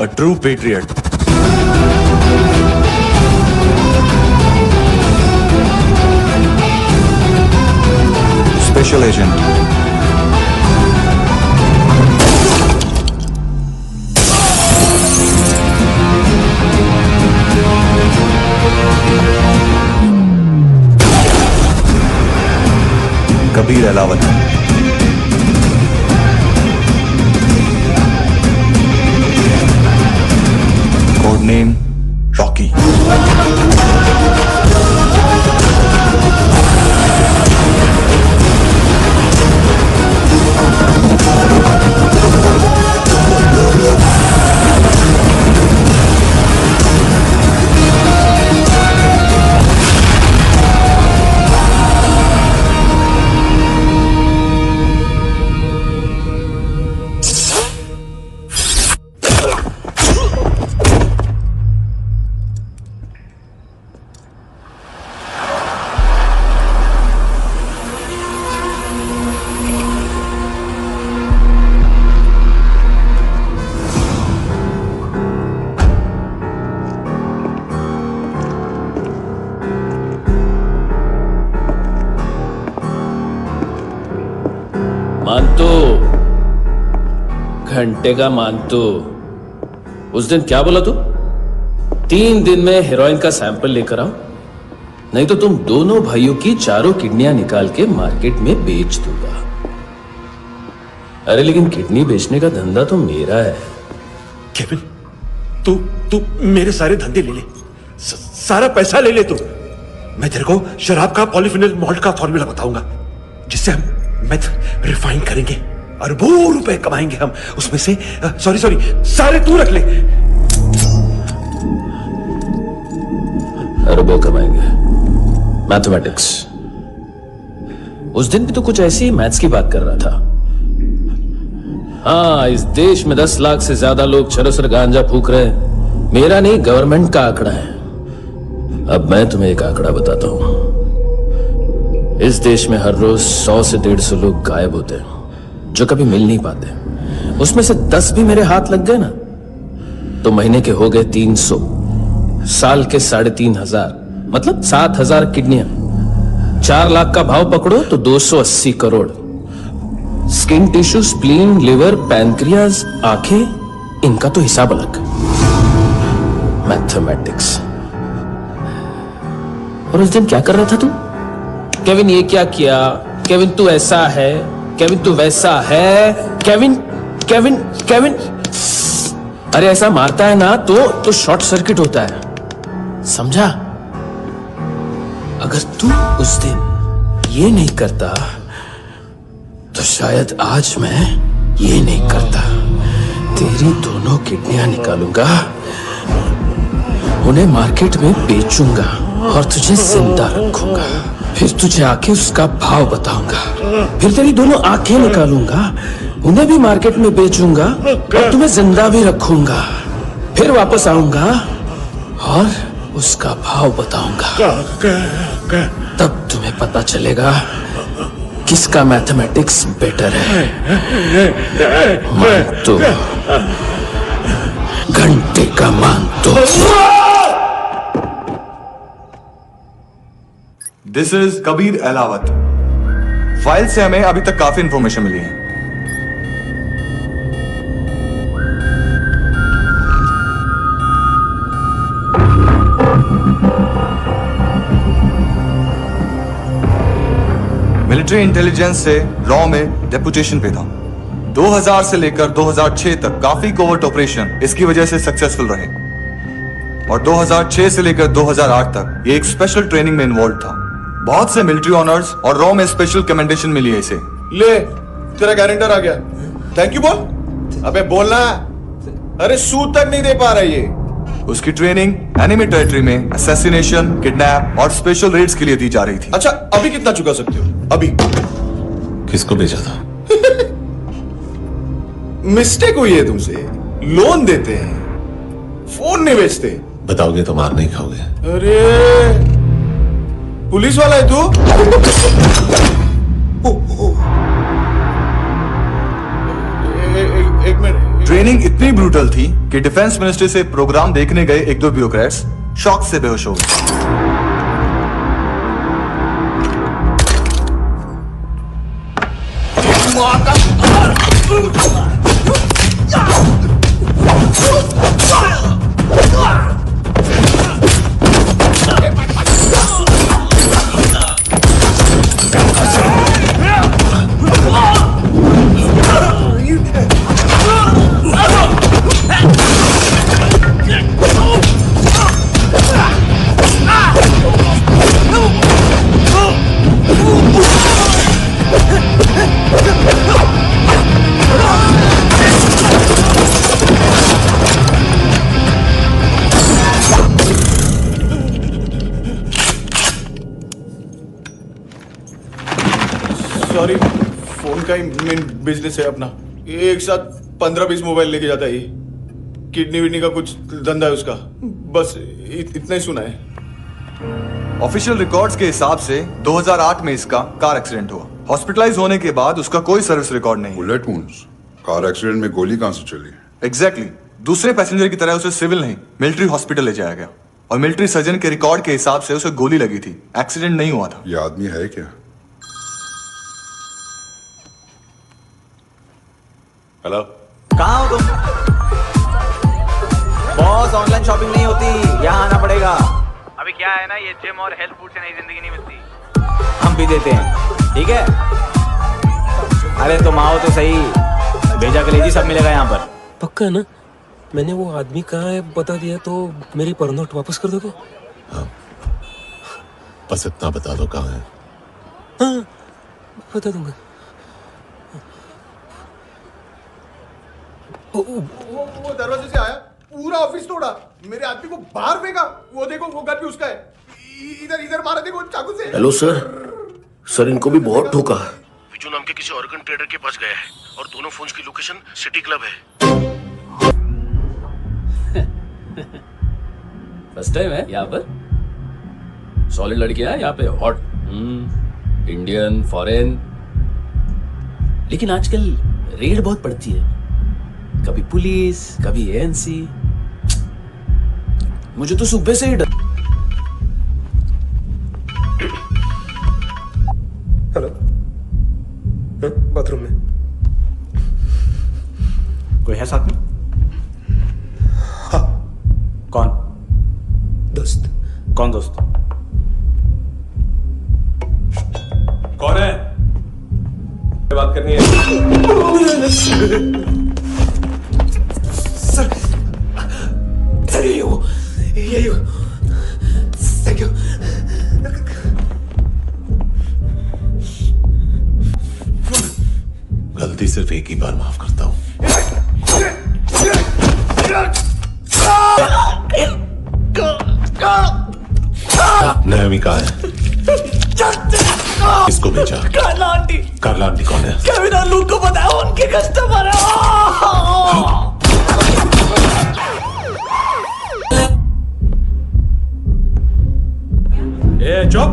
a true patriot. Special agent. Kabir Alawat. Code name Rocky. मानतो, घंटे का मानतो, उस दिन क्या बोला तू? 3 दिन में हेरोइन का सैंपल लेकर आओ, नहीं तो तुम दोनों भाइयों की चारों किडनियां निकाल के मार्केट में बेच दूंगा। अरे लेकिन किडनी बेचने का धंधा तो मेरा है। केविन, तू मेरे सारे धंधे ले ले, सारा पैसा ले ले तू। मैं तेरे को शराब का पॉलीफिनल मॉल्ट का फॉर्मूला बताऊंगा, जिससे हम मेथ रिफाइन करेंगे, अरबों रुपए कमाएंगे हम उसमें से। सॉरी सारे तू रख ले। अरबों कमाएंगे, मैथमेटिक्स। उस दिन भी तो कुछ ऐसी मैथ्स की बात कर रहा था। हाँ, इस देश में 10 लाख से ज्यादा लोग चरस और गांजा फूक रहे हैं। मेरा नहीं, गवर्नमेंट का आंकड़ा है। अब मैं तुम्हें एक आंकड़ा बताता हूं। इस देश में हर रोज 100 से 150 लोग गायब होते हैं, जो कभी मिल नहीं पाते। उसमें से 10 भी मेरे हाथ लग गए ना, तो महीने के हो गए 300, साल के 3500, मतलब 7000 किडनियां। 4 लाख का भाव पकड़ो तो 280 crore. Skin tissue, spleen, liver, pancreas, आंखें, इनका तो हिसाब अलग। मैथमेटिक्स। और उस दिन क्या कर रहा था तू? केविन ये क्या किया, केविन तू ऐसा है, केविन तू वैसा है, केविन केविन केविन। अरे ऐसा मारता है ना तो शॉर्ट सर्किट होता है, समझा? अगर तू उस दिन ये नहीं करता तो शायद आज मैं ये नहीं करता। तेरी दोनों किडनियां निकालूंगा, उन्हें मार्केट में बेचूंगा और तुझे जिंदा रखूंगा। फिर तुझे आके उसका भाव बताऊंगा। फिर तेरी दोनों आंखें निकालूंगा, उन्हें भी मार्केट में बेचूंगा और तुम्हें जिंदा भी रखूंगा। फिर वापस आऊंगा और उसका भाव बताऊंगा। तब तुम्हें पता चलेगा किसका मैथमेटिक्स बेटर है। मानतो, घंटे का मानतो। This is Kabir Ahlawat. File से हमें अभी तक काफी इंफॉर्मेशन मिली है। मिलिट्री इंटेलिजेंस से रॉ में डेपुटेशन पे था। 2000 से लेकर 2006 तक काफी कोवर्ट ऑपरेशन इसकी वजह से सक्सेसफुल रहे, और 2006 से लेकर 2008 तक ये एक स्पेशल ट्रेनिंग में इन्वॉल्व था। बहुत से मिलिट्री ऑनर्स और रॉ में स्पेशल कमेंडेशन मिली है इसे। ले, तेरा गारंटर आ गया। थैंक यू बोल। अबे बोलना। अरे सूद तक नहीं दे पा रहा ये। उसकी ट्रेनिंग एनिमी टेरिटरी में असैसिनेशन, किडनैप और स्पेशल रेड्स के लिए दी जा रही थी। अच्छा, अभी कितना चुका सकते हो? अभी किसको भेजा था? मिस्टेक हुई है तुमसे। लोन देते हैं, फोन नहीं बेचते। बताओगे तो मार नहीं खाओगे। अरे पुलिस वाला है तू? एक मिनट। ट्रेनिंग इतनी ब्रूटल थी कि डिफेंस मिनिस्ट्री से प्रोग्राम देखने गए एक दो ब्यूरोक्रेट्स शॉक से बेहोश हो गए। सॉरी, फोन का ही मेन बिजनेस है अपना। एक साथ 15-20 मोबाइल लेके जाता है ये। किडनी विडनी का कुछ धंधा है उसका। बस इतना ही सुना है। ऑफिशियल रिकॉर्ड्स के हिसाब से 2008 में इसका कार एक्सीडेंट हुआ। हॉस्पिटलाइज होने के बाद उसका कोई सर्विस रिकॉर्ड नहीं। Bullet wounds? कार एक्सीडेंट में गोली कहां से चली? एग्जैक्टली। दूसरे पैसेंजर की तरह उसे सिविल नहीं, मिलिट्री हॉस्पिटल ले जाया गया और मिलिट्री सर्जन के रिकॉर्ड के हिसाब से उसे गोली लगी थी। एक्सीडेंट नहीं हुआ था। ये आदमी है क्या? हेलो, कहाँ हो तुम? बॉस, ऑनलाइन शॉपिंग नहीं होती, यहाँ आना पड़ेगा। अभी क्या है ना, ये जिम और हेल्थ फूड से नई जिंदगी नहीं मिलती। हम भी देते हैं, ठीक है? अरे तुम आओ तो सही, भेजा कलेजी सब मिलेगा यहाँ पर। पक्का ना? मैंने वो आदमी कहाँ है बता दिया तो मेरी पर नोट वापस कर दोगे? हाँ, बस इतना बता दो कहाँ है। हाँ, बता दूंगा। वो दरवाजे से आया, पूरा ऑफिस तोड़ा, मेरे आदमी को बाहर फेंका। वो देखो, वो घर भी उसका है। इधर मारा, देखो चाकू से। हेलो सर, सर इनको भी बहुत ठोका। विजू नाम के किसी ऑर्गन ट्रेडर के पास गया है और दोनों फोन्स की लोकेशन सिटी क्लब है। फर्स्ट टाइम है यहाँ पर। सॉलिड लड़कियां हैं यहाँ पे, हॉट, इंडियन, फॉरेन। लेकिन आजकल रेड बहुत पड़ती है, कभी पुलिस, कभी एएनसी। मुझे तो सुबह से ही डर। हेलो, बाथरूम में कोई है साथ में? हाँ। कौन? दोस्त। कौन दोस्त? कौन है? बात करनी है। सर यही हो। Thank you. गलती सिर्फ एक ही बार माफ करता हूँ। नयमी कहाँ है? किसको भेजा? कार्ला आंटी। कार्ला आंटी कौन है? केविन और लूक को बताया, उनके कस्टमर है। ए चुप।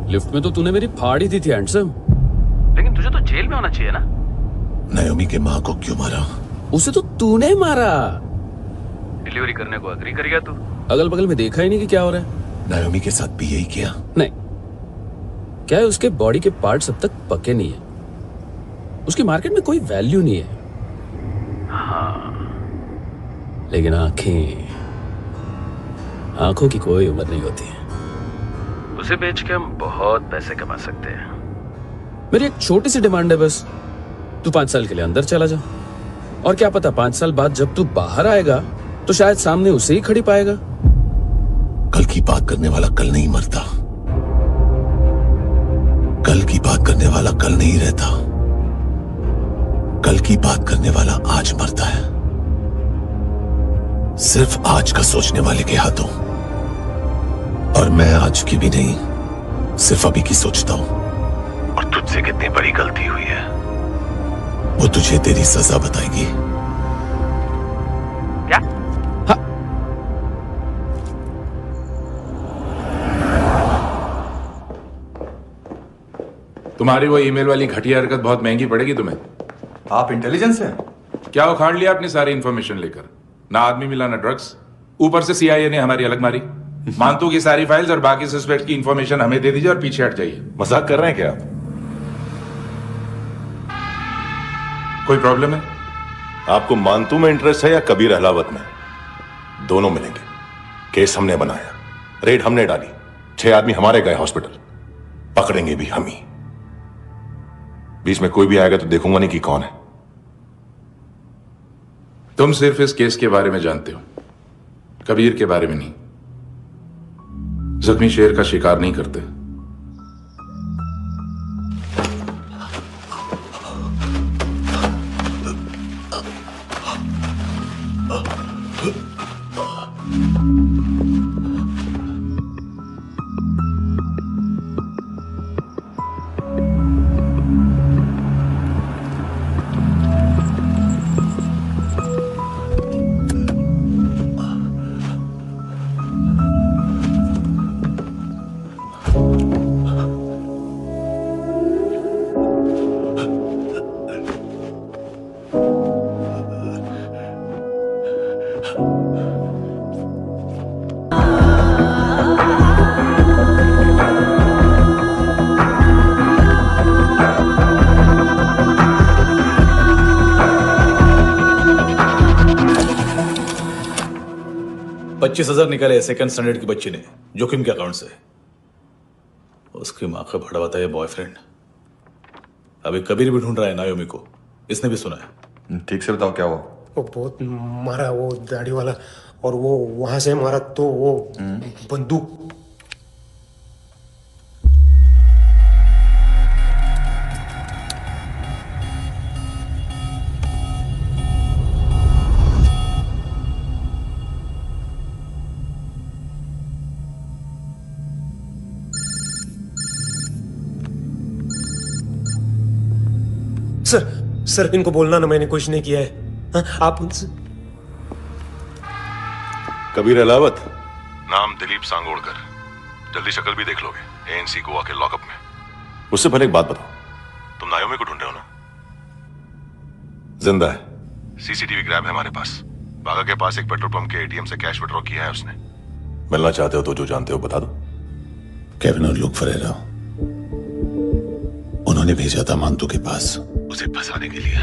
लिफ्ट में तो तूने मेरी फाड़ ही दी थी हैंडसम। लेकिन तुझे तो जेल में होना चाहिए ना। नायोमी के माँ को क्यों मारा? उसे तो तूने मारा। डिलीवरी करने को अग्री कर गया तू। अगल बगल में देखा ही नहीं कि क्या हो रहा है। नायोमी के साथ भी यही किया? नहीं, क्या है उसके बॉडी के पार्ट्स अब तक पके नहीं है, उसकी मार्केट में कोई वैल्यू नहीं है। हाँ। लेकिन आंखों की कोई उम्र नहीं होती है। उसे बेच के हम बहुत पैसे कमा सकते हैं। मेरी एक छोटी सी डिमांड है बस, तू 5 साल के लिए अंदर चला जा, और क्या पता 5 साल बाद जब तू बाहर आएगा तो शायद सामने उसे ही खड़ी पाएगा। कल की बात करने वाला कल नहीं मरता, कल की बात करने वाला कल नहीं रहता, कल की बात करने वाला आज मरता है। सिर्फ आज का सोचने वाले के हाथों। और मैं आज की भी नहीं, सिर्फ अभी की सोचता हूं। और तुझसे कितनी बड़ी गलती हुई है वो तुझे तेरी सजा बताएगी। क्या? हाँ। तुम्हारी वो ईमेल वाली घटिया हरकत बहुत महंगी पड़ेगी तुम्हें। आप इंटेलिजेंस हैं? क्या उखाड़ लिया अपनी सारी इंफॉर्मेशन लेकर? ना आदमी मिला ना ड्रग्स, ऊपर से CIA ने हमारी अलग मारी। मानतू की सारी फाइल्स और बाकी सस्पेक्ट की इंफॉर्मेशन हमें दे दीजिए और पीछे हट जाइए। मजाक कर रहे हैं क्या आप? कोई प्रॉब्लम है? आपको मानतू में इंटरेस्ट है या कबीर अहलावत में? दोनों मिलेंगे। केस हमने बनाया, रेड हमने डाली, 6 आदमी हमारे गए हॉस्पिटल, पकड़ेंगे भी हम ही। बीच में कोई भी आएगा तो देखूंगा नहीं कि कौन है। तुम सिर्फ इस केस के बारे में जानते हो, कबीर के बारे में नहीं। जख्मी शेर का शिकार नहीं करते। $25,000 निकाले सेकंड स्टैंडर्ड की बच्ची ने जोखिम के अकाउंट से। उसकी माँ का भड़वाता है बॉयफ्रेंड। अभी कबीर भी ढूंढ रहा है नायोमी को, इसने भी सुना है। ठीक से बताओ क्या हुआ? वो बहुत मारा, वो दाढ़ी वाला, और वो वहां से मारा तो वो बंदूक। सर इनको बोलना ना मैंने कुछ नहीं किया है। हाँ, आप उनसे कबीर अलावत, नाम दिलीप सांगोड़कर। जल्दी शक्ल भी देख लोगे एएनसी गोवा के लॉकअप में। मुझसे पहले एक बात बताओ, तुम नायोमी को ढूंढ रहे हो ना? जिंदा है, सीसीटीवी ग्रैब है हमारे पास। बागा के पास एक पेट्रोल पंप के एटीएम से कैश विड्रॉ किया है उसने। मिलना चाहते हो तो जो जानते हो बता दो। केविन और लुक फरेरा, उन्होंने भेजा था मांतू के पास उसे फंसाने के लिए।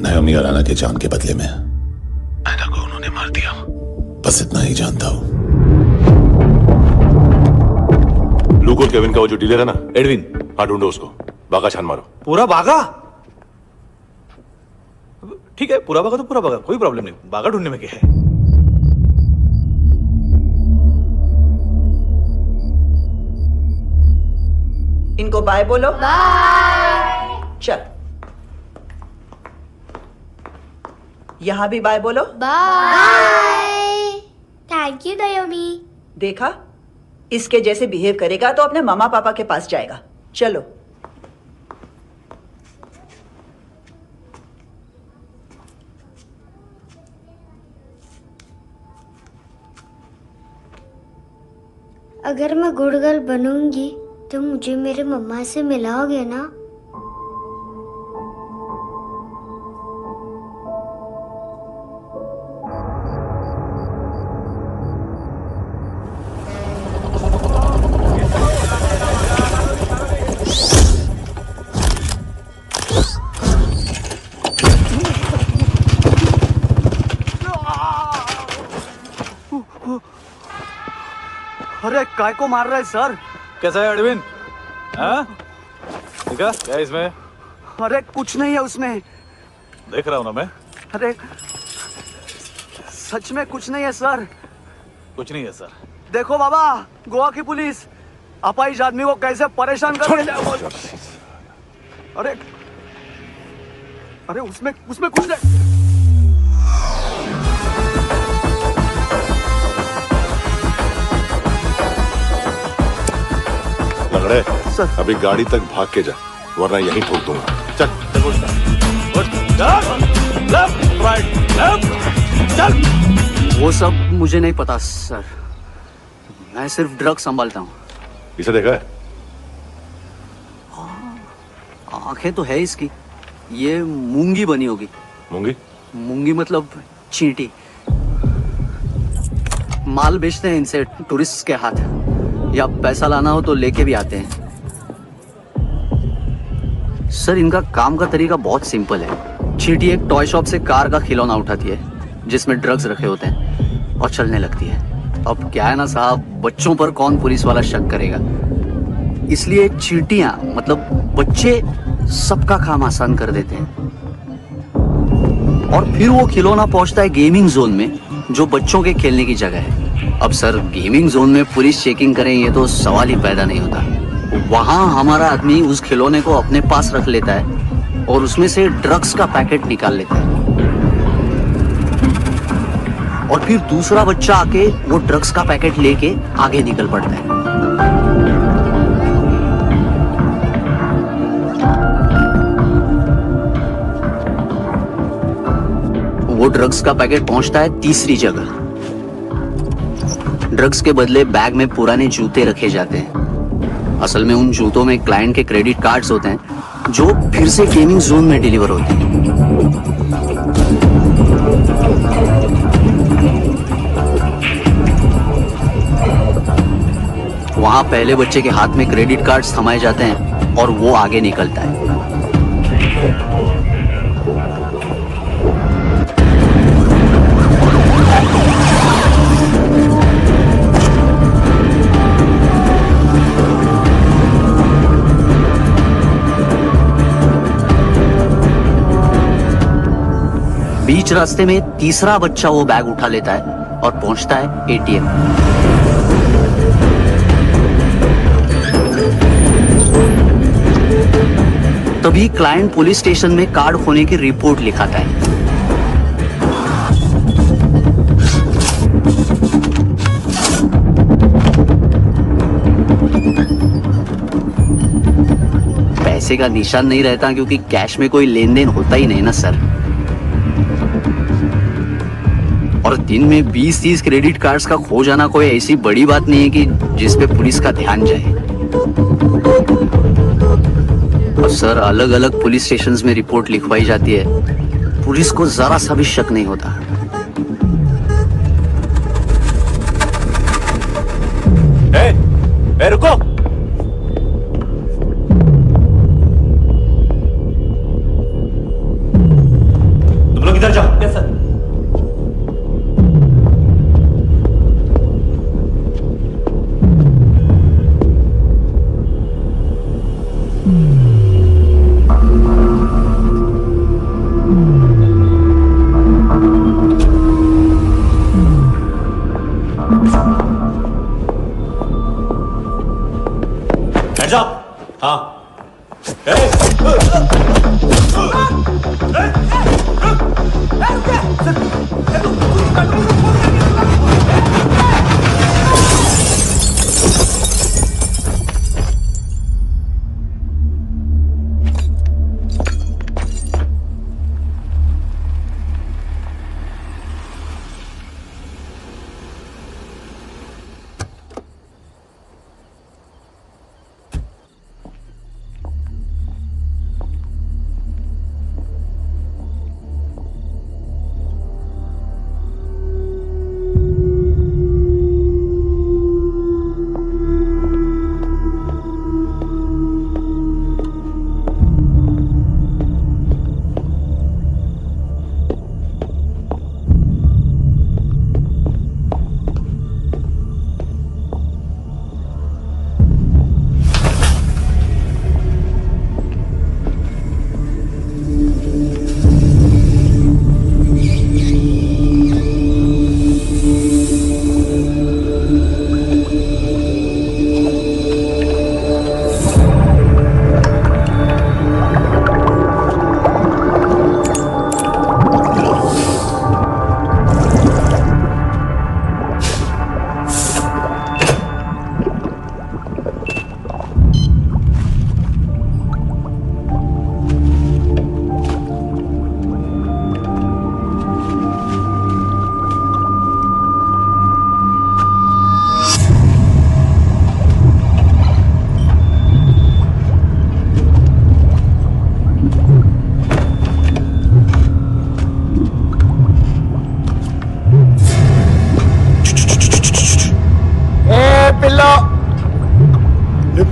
नायोमी और आना के जान के बदले में आना को उन्होंने मार दिया। बस इतना ही जानता हूं। लुक और केविन का वो जो डीलर है ना, एडविन, हाँ ढूंढो उसको। बागा छान मारो। पूरा बागा? ठीक है, पूरा बागा तो पूरा बागा, कोई प्रॉब्लम नहीं। बागा ढूंढने में क्या है? इनको बाय बोलो। बाय। चल, यहां भी बाय बोलो। बाय। Thank you नायोमी। देखा, इसके जैसे बिहेव करेगा तो अपने मामा पापा के पास जाएगा। चलो। अगर मैं गुड गर्ल बनूंगी तो मुझे मेरे मम्मा से मिलाओगे ना? अरे काय को मार रहा है सर? कैसा है एडविन? हाँ? देखा क्या इसमें? अरे कुछ नहीं है उसमें। देख रहा हूं ना मैं। अरे सच में कुछ नहीं है सर। कुछ नहीं है सर। देखो बाबा, गोवा की पुलिस अपाइज आदमी को कैसे परेशान कर रही है। अरे अरे उसमें कुछ नहीं। लंगड़े, अभी गाड़ी तक भाग के जा, वरना यहीं ठोक दूंगा। चल चल। वो सब मुझे नहीं पता सर, मैं सिर्फ ड्रग संभालता हूँ। इसे देखा है? आंखें तो है इसकी, ये मूंगी बनी होगी। मूंगी? मूंगी मतलब चींटी। माल बेचते हैं इनसे टूरिस्ट के हाथ, या पैसा लाना हो तो लेके भी आते हैं। सर इनका काम का तरीका बहुत सिंपल है। चींटी एक टॉय शॉप से कार का खिलौना उठाती है जिसमें ड्रग्स रखे होते हैं और चलने लगती है। अब क्या है ना साहब, बच्चों पर कौन पुलिस वाला शक करेगा, इसलिए चींटियां मतलब बच्चे सबका काम आसान कर देते हैं। और फिर वो खिलौना पहुंचता है गेमिंग जोन में, जो बच्चों के खेलने की जगह है। अब सर गेमिंग जोन में पुलिस चेकिंग करें ये तो सवाल ही पैदा नहीं होता। वहां हमारा आदमी उस खिलौने को अपने पास रख लेता है और उसमें से ड्रग्स का पैकेट निकाल लेता है, और फिर दूसरा बच्चा आके वो ड्रग्स का पैकेट लेके आगे निकल पड़ता है। वो ड्रग्स का पैकेट पहुंचता है तीसरी जगह। ड्रग्स के बदले बैग में पुराने जूते रखे जाते हैं। असल में उन जूतों में क्लाइंट के क्रेडिट कार्ड्स होते हैं जो फिर से गेमिंग जोन में डिलीवर होते हैं। वहां पहले बच्चे के हाथ में क्रेडिट कार्ड्स थमाए जाते हैं और वो आगे निकलता है। बीच रास्ते में तीसरा बच्चा वो बैग उठा लेता है और पहुंचता है एटीएम। तभी क्लाइंट पुलिस स्टेशन में कार्ड खोने की रिपोर्ट लिखाता है। पैसे का निशान नहीं रहता क्योंकि कैश में कोई लेन देन होता ही नहीं ना सर। और और दिन में 20-30 क्रेडिट कार्ड्स का खो जाना कोई ऐसी बड़ी बात नहीं है कि जिस पे पुलिस का ध्यान जाए। और सर, अलग अलग पुलिस स्टेशंस में रिपोर्ट लिखवाई जाती है, पुलिस को जरा सा भी शक नहीं होता। रुको, तुम लोग इधर जाओ। Yes sir. Hands up! हाँ।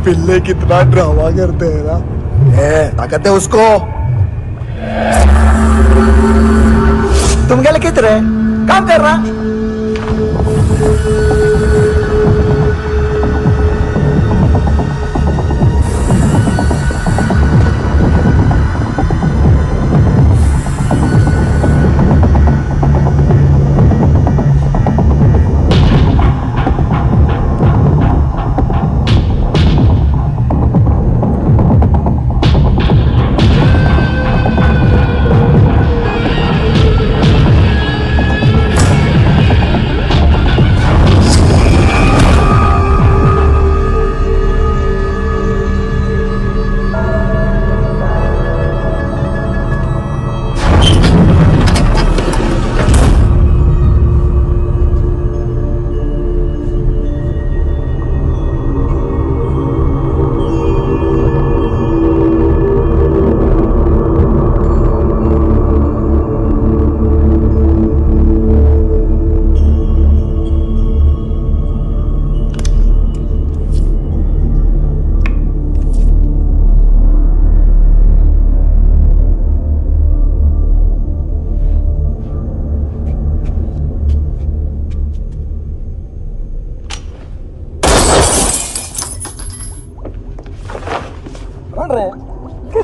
पिल्ले कितना ड्रामा करते हैं ना। ताकत है उसको। तुम क्या लिखित रहे? काम कर रहा।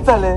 चले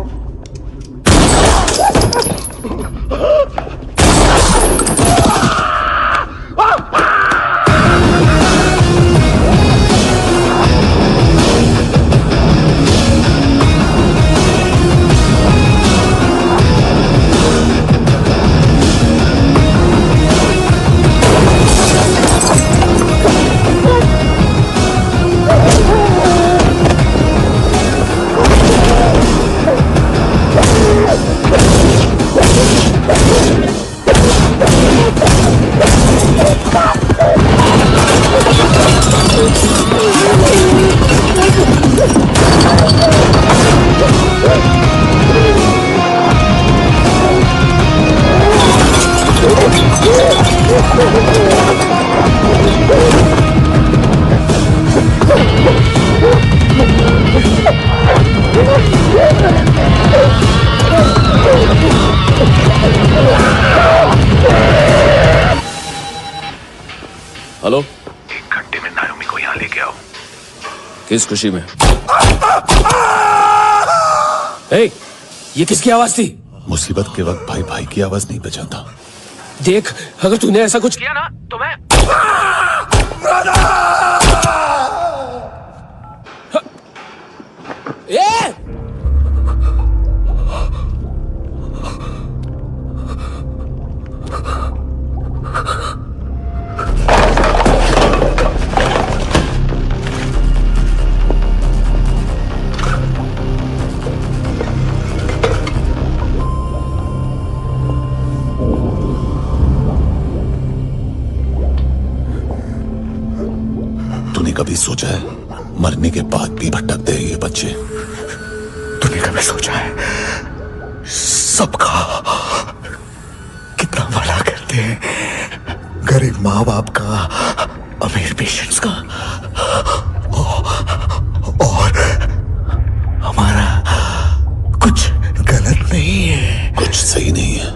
हेलो, 1 घंटे में नायोमी को यहाँ लेके आओ। किस खुशी में? ए, ये किसकी आवाज थी? मुसीबत के वक्त भाई भाई की आवाज नहीं पहचानता। देख, अगर तूने ऐसा कुछ किया ना तो मैं तूने कभी सोचा है मरने के बाद भी भटकते हैं ये बच्चे? तूने कभी सोचा है सबका कितना भला करते हैं? गरीब माँ बाप का, अमीर पेशेंट्स का, और हमारा कुछ गलत नहीं है, कुछ सही नहीं है।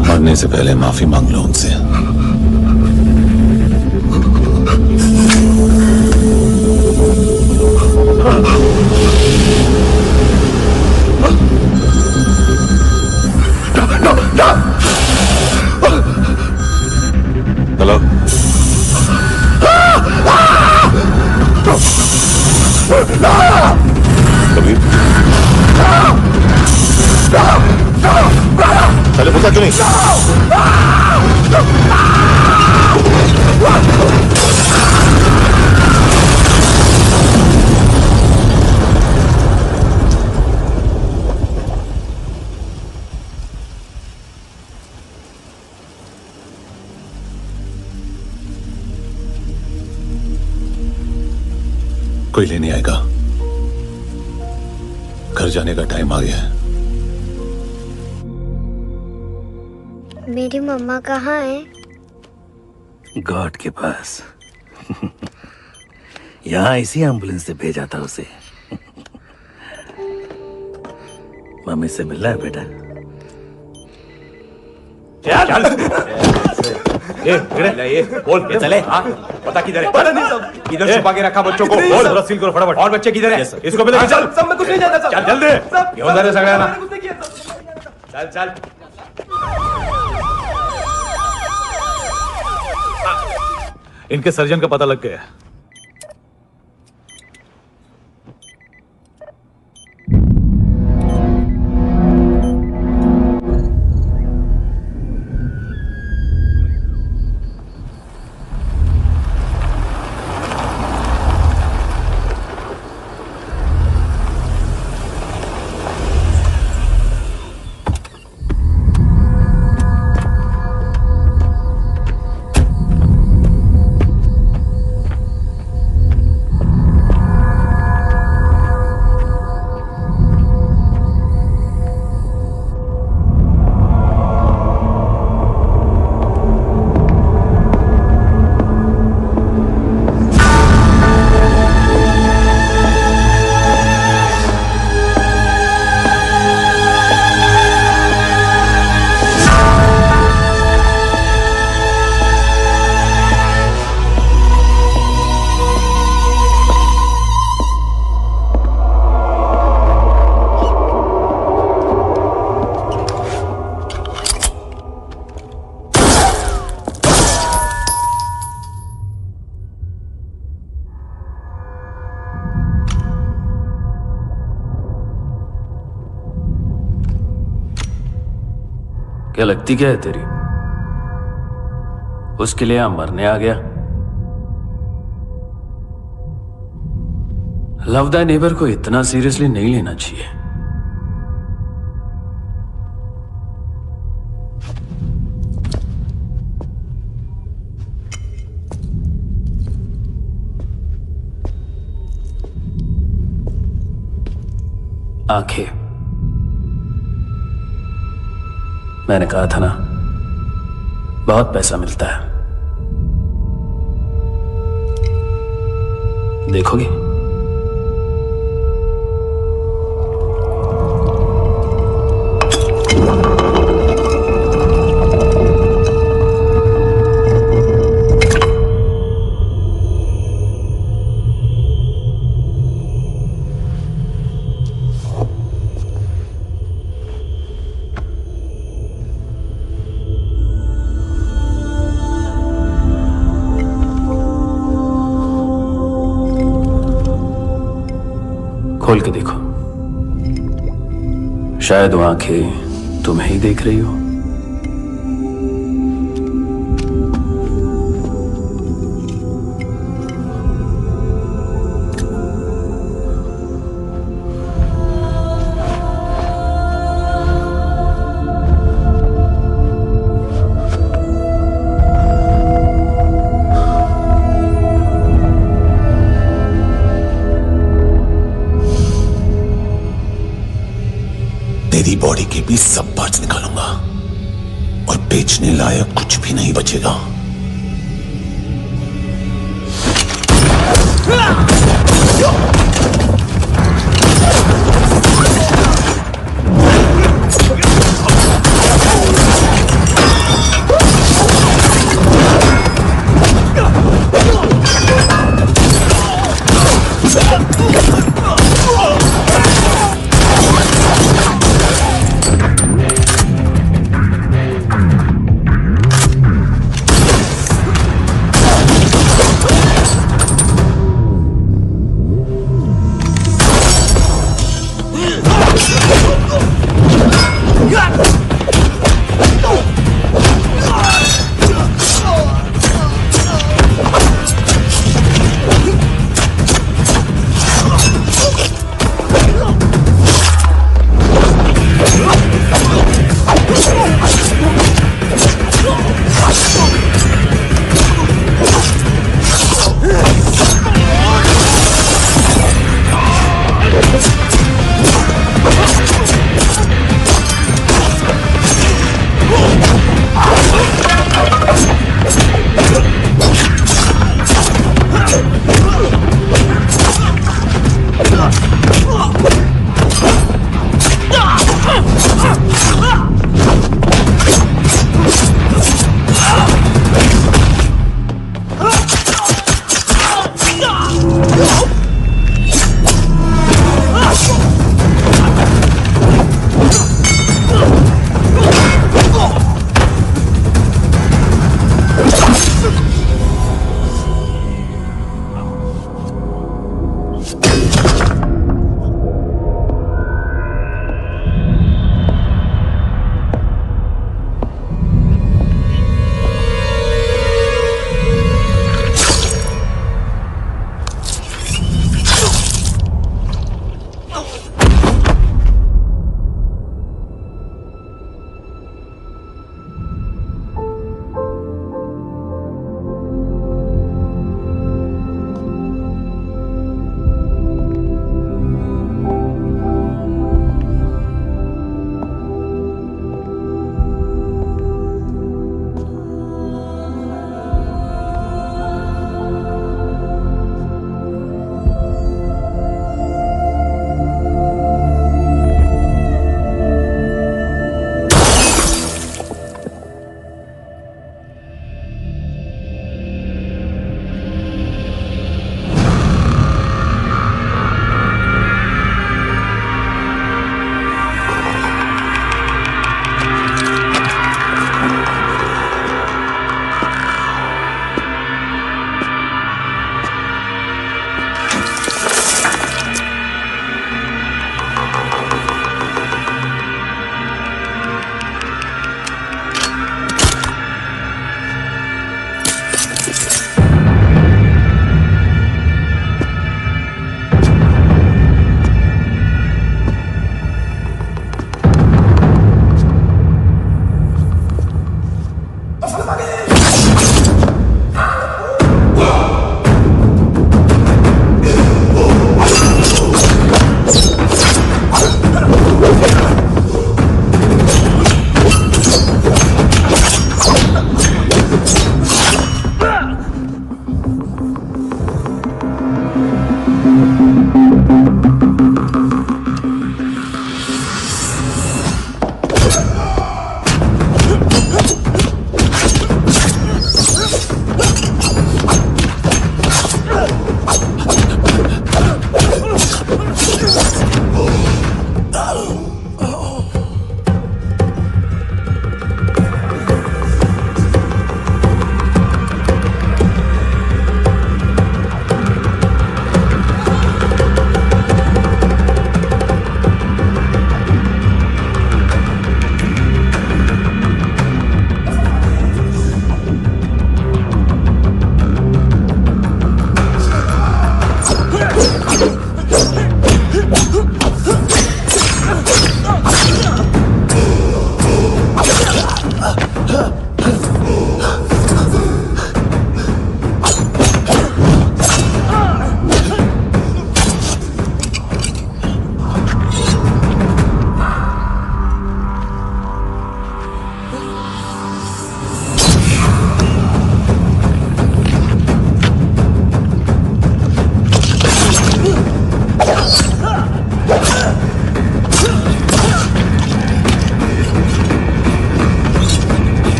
मरने से पहले माफी मांग लो उनसे। हेलो, कबीर, चले पूछा क्यों नहीं? कोई लेने आएगा। घर जाने का टाइम आ गया है। मेरी मम्मा कहाँ है? गॉड के पास। यहाँ इसी एम्बुलेंस से भेजा था उसे। मम्मी से मिलना है बेटा। चल ये बोल के चले। हाँ, पता किधर है? पता नहीं सब। इधर छुपा के रखा बच्चों को। बोल, थोड़ा सील करो फटाफट। और बच्चे किधर है? इसको भी लेके चल। सब में कुछ नहीं जाता। चल जल्दी। क्यों अंदर सगड़ा ना? चल चल। इनके सर्जन का पता लग गया। क्या लगती क्या है तेरी? उसके लिए यहां मरने आ गया? लव द नेबर को इतना सीरियसली नहीं लेना चाहिए। आंखें, मैंने कहा था ना, बहुत पैसा मिलता है। देखोगे? खोल के देखो, शायद वो आंखें तुम्हें ही देख रही हो। तेरी बॉडी के भी सब पार्ट्स निकालूंगा और बेचने लायक कुछ भी नहीं बचेगा।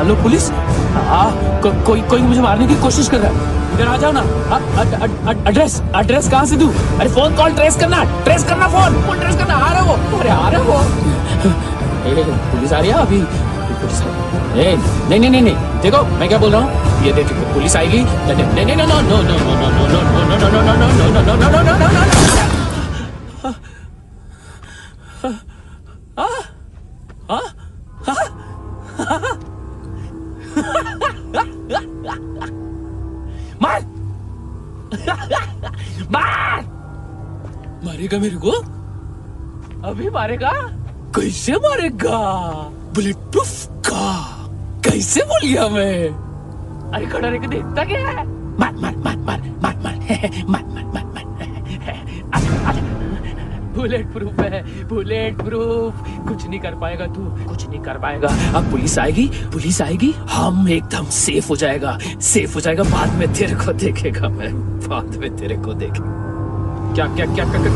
Hello police. कोई मुझे मारने की कोशिश कर रहा है। इधर आ जाओ ना। एड्रेस कहाँ से दूं? अरे फोन कॉल ट्रेस करना फोन ट्रेस करना। आ रहा वो। अरे आ रहा वो। पुलिस आ रही है अभी। पुलिस नहीं देखो मैं क्या बोल रहा हूँ। ये देखो पुलिस आएगी। मार मारेगा मेरे को? अभी मारेगा? कैसे मारेगा? बुलेट प्रूफ का कैसे बोल गया मैं? अरे खड़ा रह के देखता क्या है? मार मार मार मार मार मार मार मार मार मार बुलेट प्रूफ है, बुलेट प्रूफ। कुछ नहीं कर पाएगा तू, कुछ नहीं कर पाएगा। अब पुलिस आएगी, हम एकदम सेफ हो जाएगा। बाद में तेरे को देखेगा मैं, बाद में तेरे को देखेगा। क्या क्या क्या क्या तू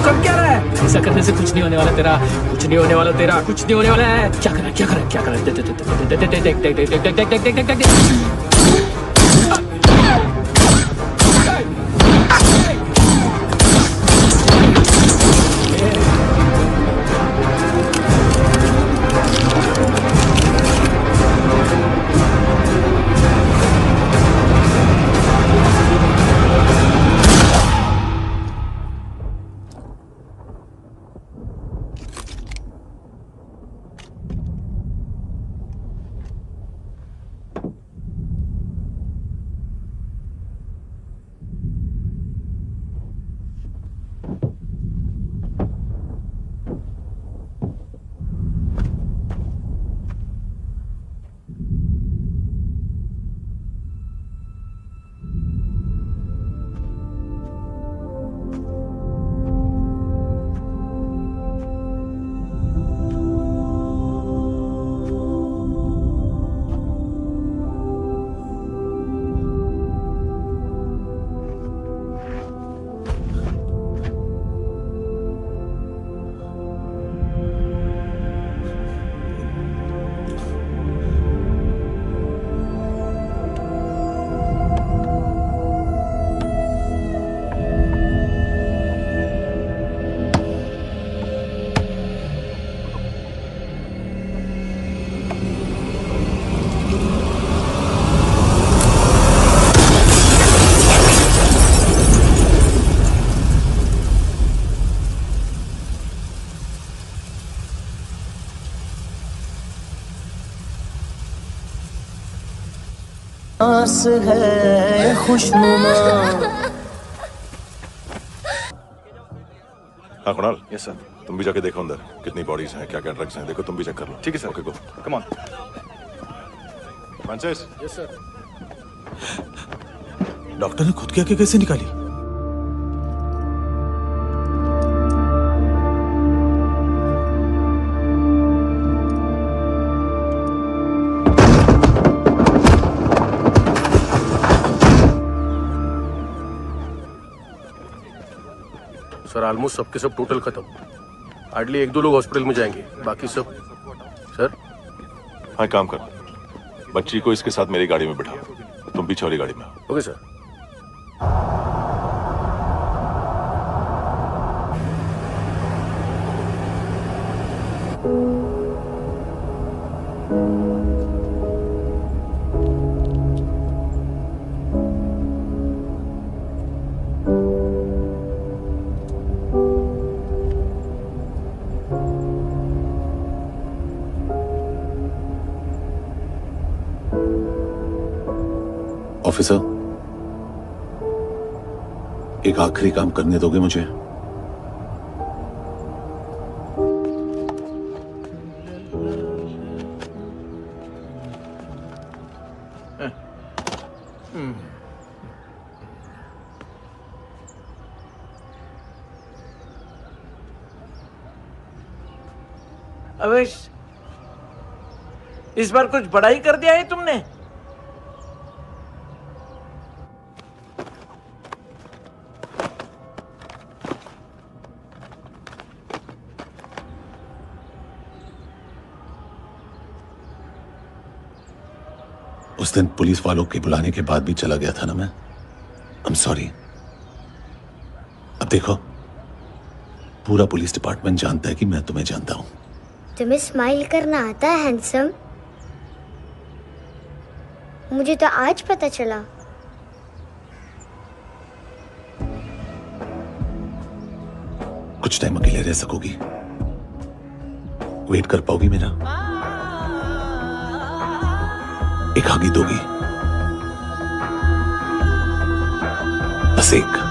कर क्या रहा है? ऐसा करने से कुछ नहीं होने वाला तेरा, कुछ नहीं होने वाला है। क्या कर रहा है? आस है खुशनुमा। हाँ कुणाल। Yes sir. तुम भी जाके देखो अंदर कितनी बॉडीज हैं, क्या क्या ड्रग्स हैं। देखो तुम भी चेक कर लो। ठीक है sir. Okay go. Come on Francis. Yes sir. Doctor ने खुद की आंखें कैसे निकाली? सर ऑलमोस्ट सबके सब टोटल खत्म। हार्डली 1-2 लोग हॉस्पिटल में जाएंगे, बाकी सब। सर हाँ काम कर, बच्ची को इसके साथ मेरी गाड़ी में बिठा, तुम पीछे वाली गाड़ी में। Okay sir. ऑफिसर, एक आखिरी काम करने दोगे मुझे? अवेश, इस बार कुछ बड़ा ही कर दिया है तुमने। उस दिन पुलिस वालों के बुलाने के बाद भी चला गया था ना मैं। I am sorry. अब देखो, पूरा पुलिस डिपार्टमेंट जानता है कि मैं तुम्हें जानता हूं। तुम्हें स्माइल करना आता है हैंडसम? मुझे तो आज पता चला। कुछ टाइम अकेले रह सकोगी? वेट कर पाओगी मेरा? एक आगी दोगी? बस एक।